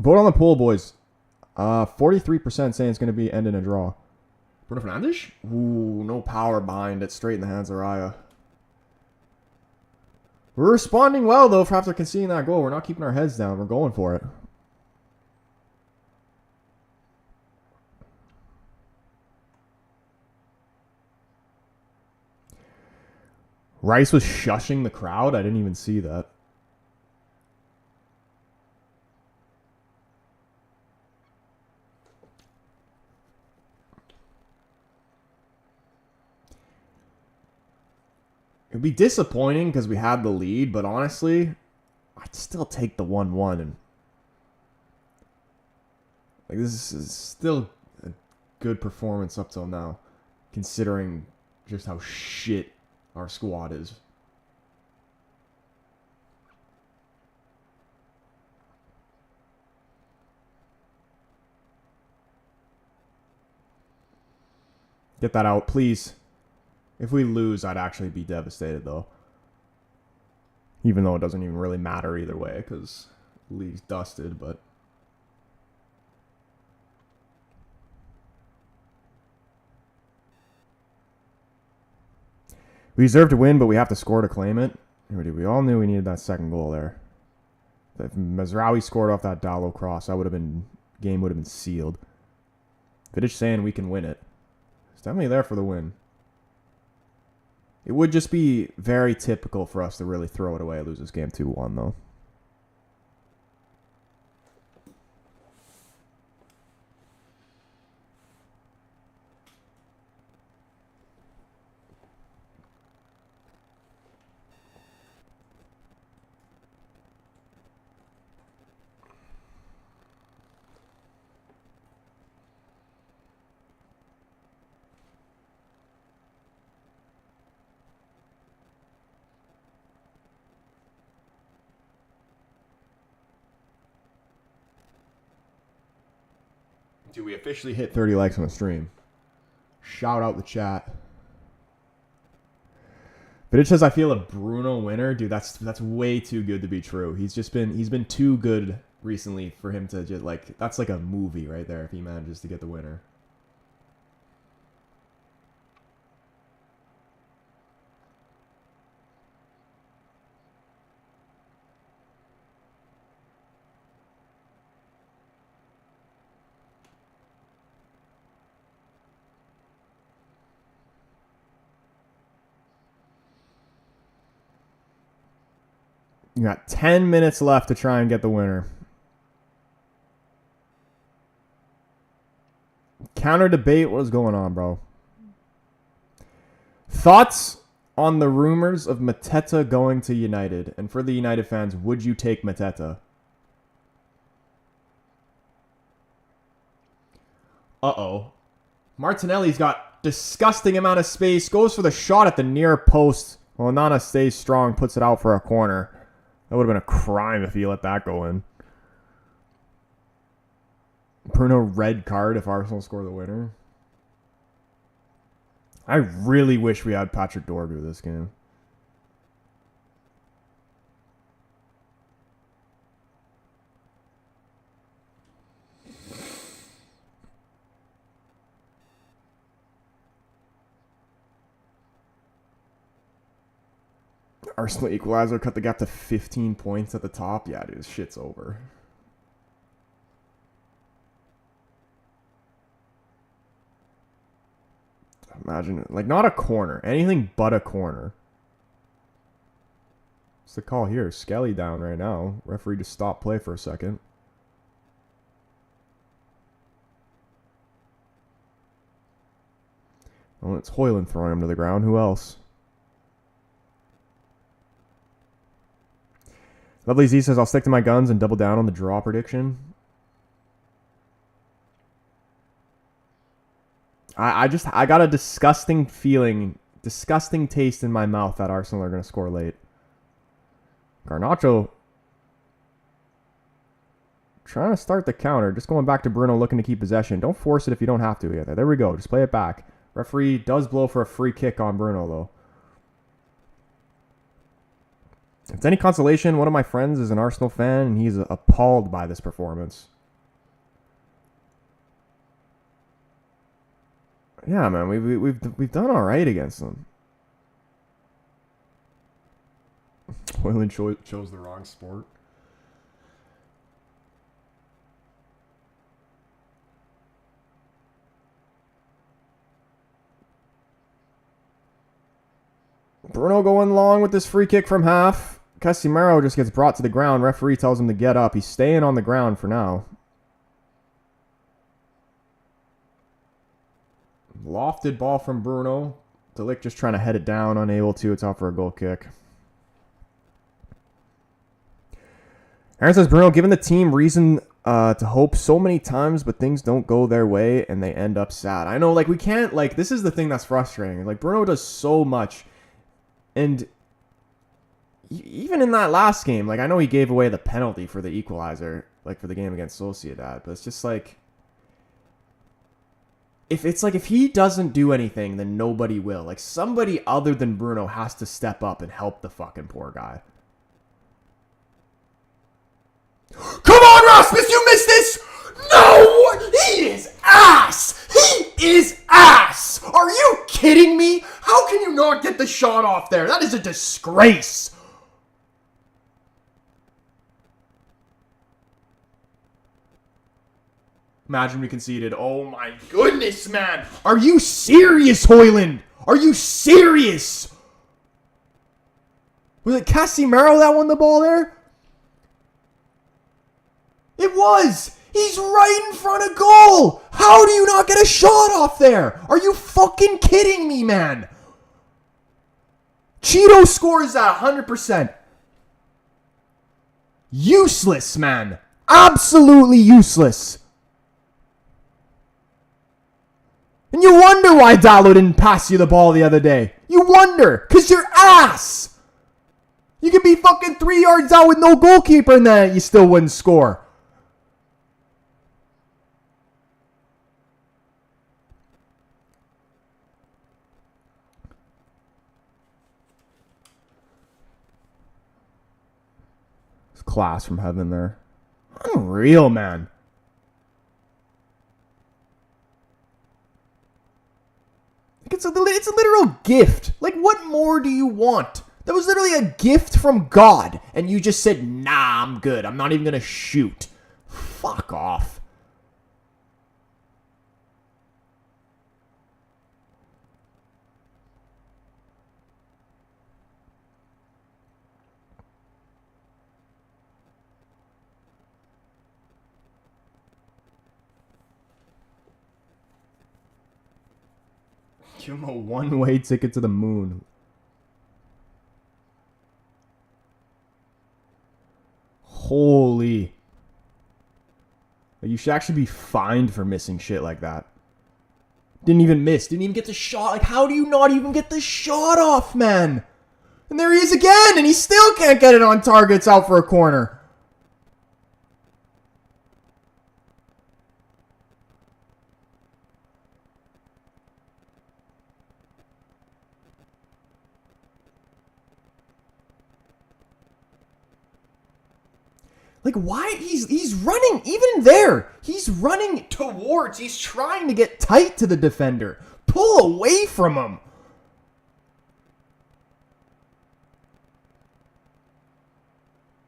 Vote on the poll, boys. 43% saying it's going to be end in a draw. Bruno Fernandes? Ooh, no power behind it. Straight in the hands of Raya. We're responding well, though, for after conceding that goal. We're not keeping our heads down. We're going for it. Rice was shushing the crowd. I didn't even see that. It'd be disappointing because we had the lead, but honestly, I'd still take the 1-1. And like, this is still a good performance up till now, considering just how shit our squad is. Get that out, please. If we lose, I'd actually be devastated, though. Even though it doesn't even really matter either way, because the league's dusted, but... We deserve to win, but we have to score to claim it. We all knew we needed that second goal there. If Mazraoui scored off that Dallo cross, that would have been... game would have been sealed. Vidic saying we can win it. It's definitely there for the win. It would just be very typical for us to really throw it away and lose this game 2-1, though. Dude, we officially hit 30 likes on the stream. Shout out the chat. But it says I feel a Bruno winner. Dude, that's way too good to be true. He's been too good recently for him to just like, that's like a movie right there if he manages to get the winner. You got 10 minutes left to try and get the winner. Counter debate. What is going on, bro? Thoughts on the rumors of Mateta going to United? And for the United fans, would you take Mateta? Uh-oh. Martinelli's got disgusting amount of space. Goes for the shot at the near post. Well, Nana stays strong. Puts it out for a corner. That would have been a crime if he let that go in. Bruno red card if Arsenal score the winner. I really wish we had Patrick Dorgu this game. Arsenal equalizer cut the gap to 15 points at the top. Yeah, dude, shit's over. Imagine it. Like, not a corner. Anything but a corner. What's the call here? Skelly down right now. Referee just stopped play for a second. Oh, it's Hoyland throwing him to the ground. Who else? Lovely Z says, I'll stick to my guns and double down on the draw prediction. I got a disgusting feeling, disgusting taste in my mouth that Arsenal are going to score late. Garnacho trying to start the counter. Just going back to Bruno looking to keep possession. Don't force it if you don't have to. Yeah, there we go. Just play it back. Referee does blow for a free kick on Bruno, though. If it's any consolation, one of my friends is an Arsenal fan, and he's appalled by this performance. Yeah, man, we've done all right against them. Hoyland chose the wrong sport. Bruno going long with this free kick from half. Casemiro just gets brought to the ground. Referee tells him to get up. He's staying on the ground for now. Lofted ball from Bruno. De Ligt just trying to head it down, unable to. It's out for a goal kick. Aaron says, Bruno, given the team reason to hope so many times, but things don't go their way and they end up sad. I know, like, we can't, like, this is the thing that's frustrating. Like, Bruno does so much. And even in that last game, like, I know he gave away the penalty for the equalizer, like, for the game against Sociedad, but it's just like, if he doesn't do anything, then nobody will. Like, somebody other than Bruno has to step up and help the fucking poor guy. Come on, Rasmus, you missed this! No! He is ass! He is ass! Are you kidding me? How can you not get the shot off there? That is a disgrace! Imagine we conceded. Oh my goodness, man! Are you serious, Hoyland? Are you serious? Was it Casemiro that won the ball there? It was! He's right in front of goal! How do you not get a shot off there? Are you fucking kidding me, man? Cheeto scores that 100%. Useless, man. Absolutely useless. And you wonder why Dallo didn't pass you the ball the other day. You wonder, because you're ass. You could be fucking 3 yards out with no goalkeeper and then you still wouldn't score. It's class from heaven there. Unreal, man. It's a literal gift. Like, what more do you want? That was literally a gift from God. And you just said, nah, I'm good. I'm not even going to shoot. Fuck off. Give him a one-way ticket to the moon. Holy. You should actually be fined for missing shit like that. Didn't even miss. Didn't even get the shot. Like, how do you not even get the shot off, man? And there he is again, and he still can't get it on target. It's out for a corner. Like, why? He's running, even there. He's running towards. He's trying to get tight to the defender. Pull away from him.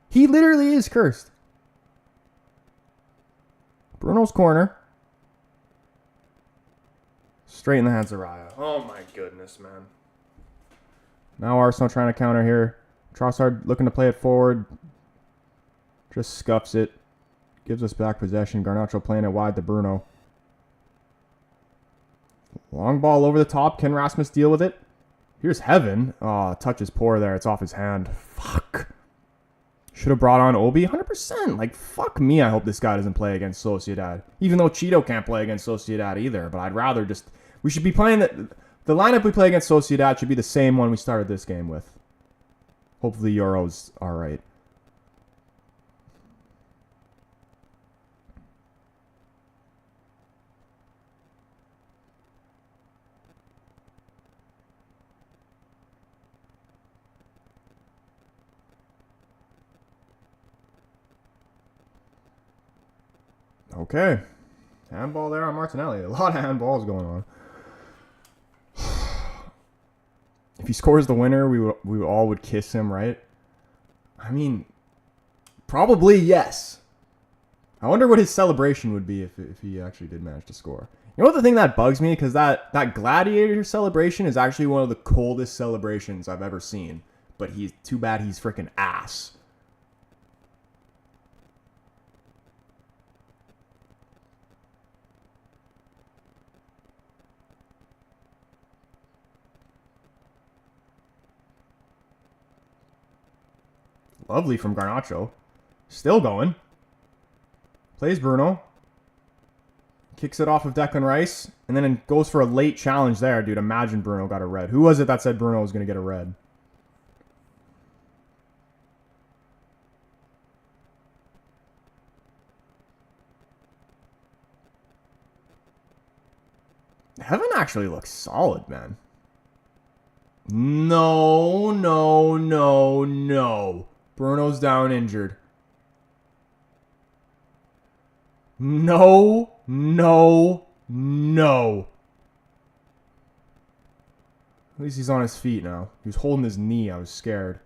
He literally is cursed. Bruno's corner. Straight in the hands of Raya. Oh my goodness, man. Now Arsenal trying to counter here. Trossard looking to play it forward. Just scuffs it. Gives us back possession. Garnacho playing it wide to Bruno. Long ball over the top. Can Rasmus deal with it? Here's Heaven. Oh, touch is poor there. It's off his hand. Fuck. Should have brought on Obi. 100%. Like, fuck me. I hope this guy doesn't play against Sociedad. Even though Cheeto can't play against Sociedad either. But I'd rather just... We should be playing... The lineup we play against Sociedad should be the same one we started this game with. Hopefully Euro's alright. Okay. Handball there on Martinelli. A lot of handballs going on. If he scores the winner, we all would kiss him, right? I mean, probably yes. I wonder what his celebration would be if he actually did manage to score. You know what the thing that bugs me? Because that gladiator celebration is actually one of the coldest celebrations I've ever seen. But too bad he's freaking ass. Lovely from Garnacho. Still going. Plays Bruno. Kicks it off of Declan Rice. And then goes for a late challenge there, dude. Imagine Bruno got a red. Who was it that said Bruno was going to get a red? Heaven actually looks solid, man. No, no, no, no. Bruno's down injured. No, no, no. At least he's on his feet now. He was holding his knee. I was scared.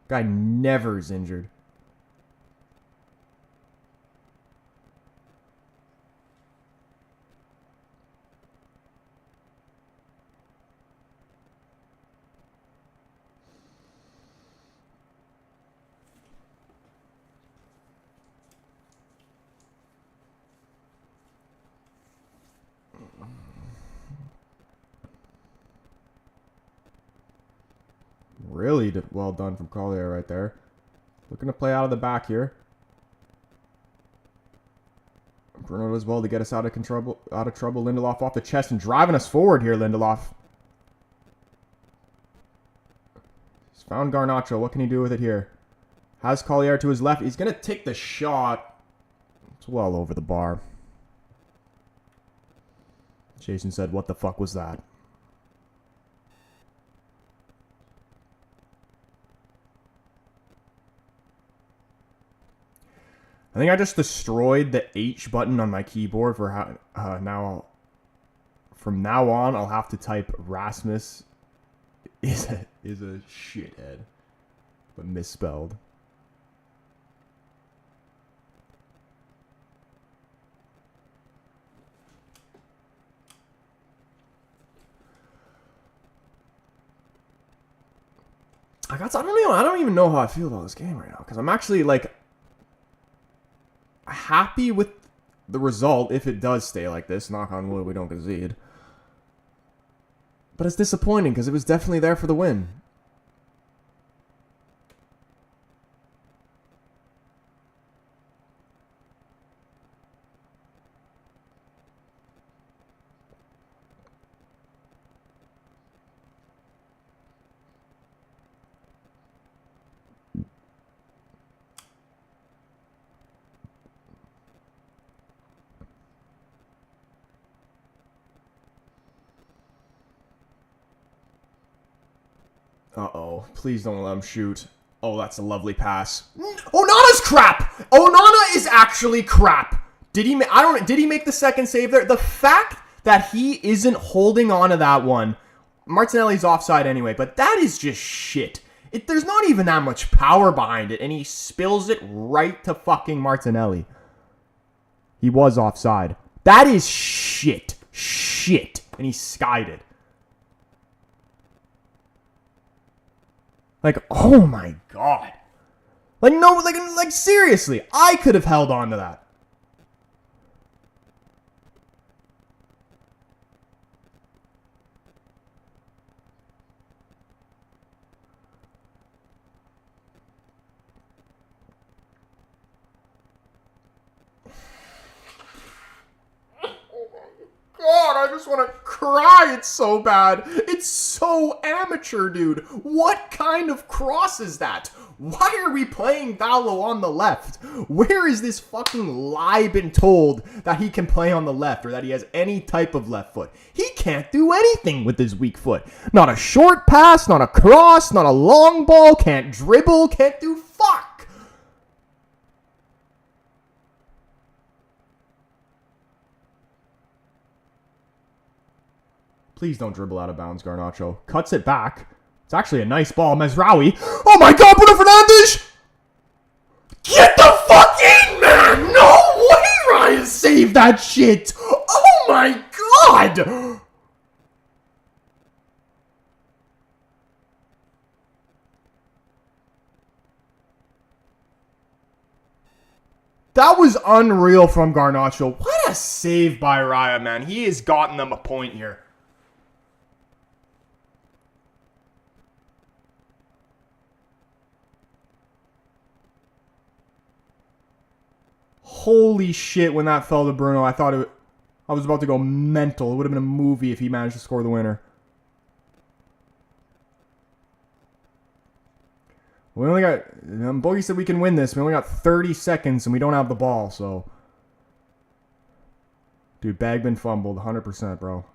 Guy never is injured. Really well done from Collier right there. Looking to play out of the back here. Bruno does well to get us out of trouble. Lindelof off the chest and driving us forward here, Lindelof. He's found Garnacho. What can he do with it here? Has Collier to his left. He's going to take the shot. It's well over the bar. Jason said, what the fuck was that? I think I just destroyed the H button on my keyboard for now. From now on, I'll have to type Rasmus is a shithead, but misspelled. I don't even know how I feel about this game right now because I'm actually like happy with the result if it does stay like this. Knock on wood, we don't concede. But it's disappointing because it was definitely there for the win. Uh-oh. Please don't let him shoot. Oh, that's a lovely pass. Onana's crap! Onana is actually crap. Did he make the second save there? The fact that he isn't holding on to that one. Martinelli's offside anyway, but that is just shit. There's not even that much power behind it, and he spills it right to fucking Martinelli. He was offside. That is shit. Shit. And he skied it. Like, oh my god. Like, no, like seriously, I could have held on to that. just want to cry. It's so bad. It's so amateur, dude. What kind of cross is that? Why are we playing Dallo on the left? Where is this fucking lie been told that he can play on the left or that he has any type of left foot? He can't do anything with his weak foot. Not a short pass, not a cross, not a long ball, can't dribble, can't do fuck. Please don't dribble out of bounds, Garnacho. Cuts it back. It's actually a nice ball. Mazraoui. Oh my god, Bruno Fernandes! Get the fuck in, man! No way Ryan saved that shit! Oh my god! That was unreal from Garnacho. What a save by Raya, man. He has gotten them a point here. Holy shit, when that fell to Bruno, I was about to go mental. It would have been a movie if he managed to score the winner. We only got... Bogey said we can win this. We only got 30 seconds and we don't have the ball, so... Dude, Bagman fumbled 100%, bro.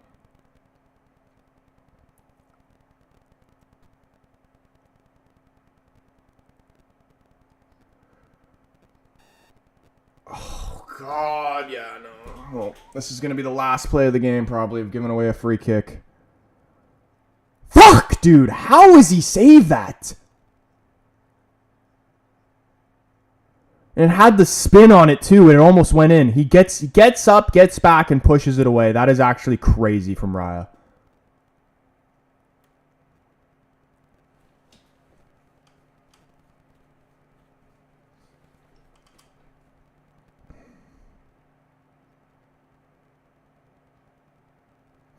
Oh, God, yeah, no. Well, this is going to be the last play of the game, probably, of giving away a free kick. Fuck, dude. How has he saved that? And it had the spin on it, too, and it almost went in. He gets up, gets back, and pushes it away. That is actually crazy from Raya.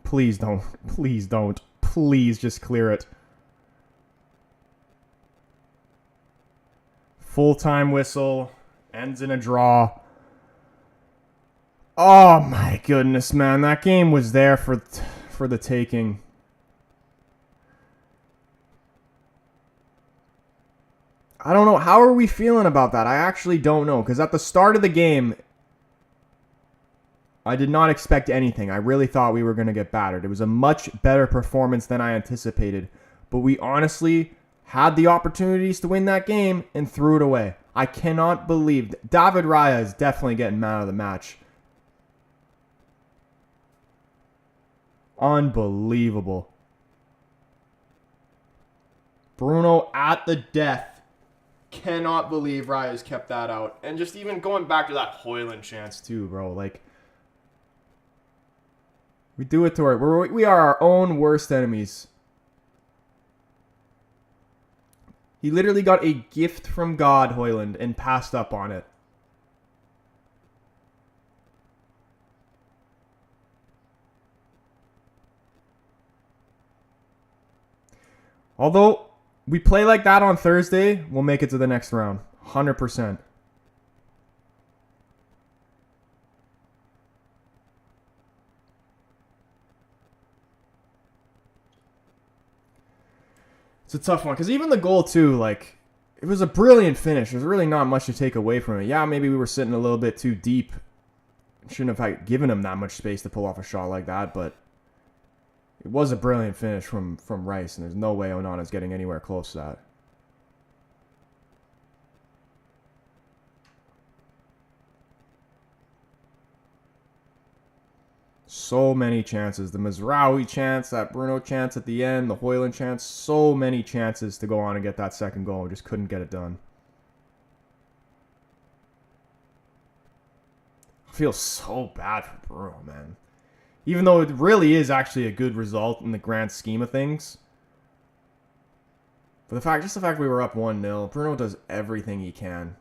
Please don't. Please don't. Please just clear it. Full-time whistle. Ends in a draw. Oh my goodness, man. That game was there for the taking. I don't know. How are we feeling about that? I actually don't know. Because at the start of the game, I did not expect anything. I really thought we were going to get battered. It was a much better performance than I anticipated. But we honestly had the opportunities to win that game and threw it away. I cannot believe... David Raya is definitely getting man of the match. Unbelievable. Bruno at the death. Cannot believe Raya's kept that out. And just even going back to that Højlund chance too, bro. Like... We do it to we are our own worst enemies. He literally got a gift from God, Højlund, and passed up on it. Although we play like that on Thursday, we'll make it to the next round. 100%. It's a tough one, because even the goal, too, like, it was a brilliant finish. There's really not much to take away from it. Yeah, maybe we were sitting a little bit too deep. Shouldn't have given him that much space to pull off a shot like that, but it was a brilliant finish from Rice, and there's no way Onana's getting anywhere close to that. So many chances. The Mazraoui chance, that Bruno chance at the end, the Højlund chance. So many chances to go on and get that second goal. Just couldn't get it done. I feel so bad for Bruno, man. Even though it really is actually a good result in the grand scheme of things. But just the fact we were up 1-0, Bruno does everything he can.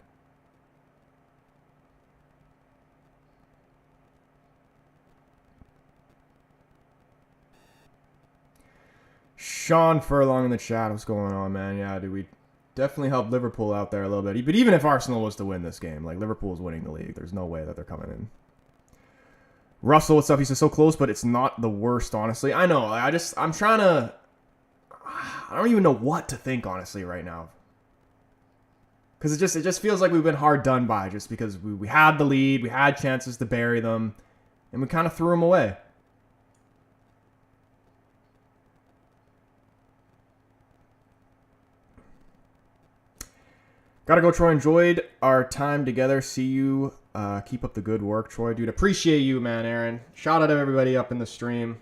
Sean Furlong in the chat. What's going on, man? Yeah, dude, we definitely helped Liverpool out there a little bit. But even if Arsenal was to win this game, like, Liverpool's winning the league. There's no way that they're coming in. Russell, what's up? He says so close, but it's not the worst, honestly. I know. I'm trying to. I don't even know what to think, honestly, right now. Because it just feels like we've been hard done by, just because we had the lead, we had chances to bury them, and we kind of threw them away. Gotta go, Troy. Enjoyed our time together. See you. Keep up the good work, Troy. Dude, appreciate you, man, Aaron. Shout out to everybody up in the stream.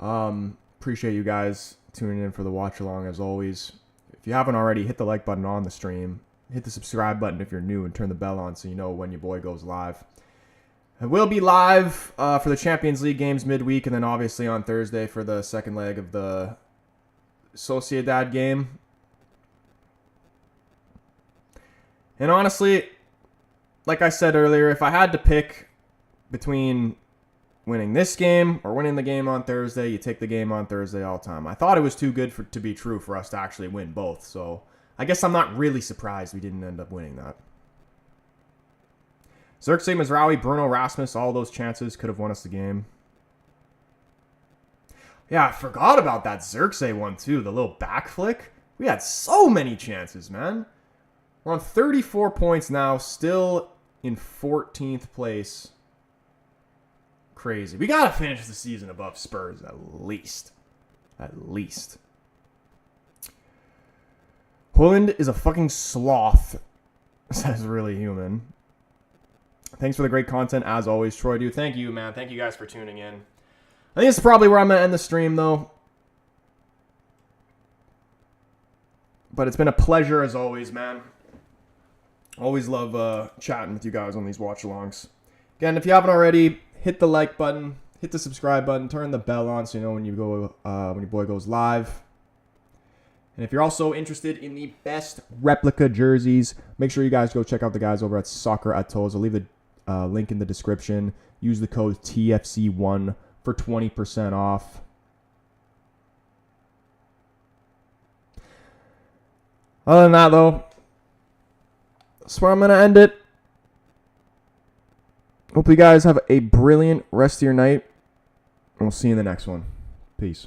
Appreciate you guys tuning in for the watch along as always. If you haven't already, hit the like button on the stream. Hit the subscribe button if you're new and turn the bell on so you know when your boy goes live. I will be live for the Champions League games midweek, and then obviously on Thursday for the second leg of the Sociedad game. And honestly, like I said earlier, if I had to pick between winning this game or winning the game on Thursday, you take the game on Thursday all the time. I thought it was too good to be true for us to actually win both, so I guess I'm not really surprised we didn't end up winning that. Xerxes, Mazraoui, Bruno, Rasmus, all those chances could have won us the game. Yeah, I forgot about that Xerxes one too, the little back flick. We had so many chances, man. We're on 34 points now, still in 14th place. Crazy. We got to finish the season above Spurs at least. At least. Holland is a fucking sloth, says Really Human. Thanks for the great content, as always, Troy. Dude, thank you, man. Thank you guys for tuning in. I think it's probably where I'm going to end the stream, though. But it's been a pleasure, as always, man. Always love chatting with you guys on these watch-alongs. Again, if you haven't already, hit the like button, hit the subscribe button, turn the bell on so you know when your boy goes live. And if you're also interested in the best replica jerseys, make sure you guys go check out the guys over at Soccer Atolls. I'll leave the link in the description. Use the code TFC1 for 20% off. Other than that, though, that's where I'm going to end it. Hope you guys have a brilliant rest of your night. And we'll see you in the next one. Peace.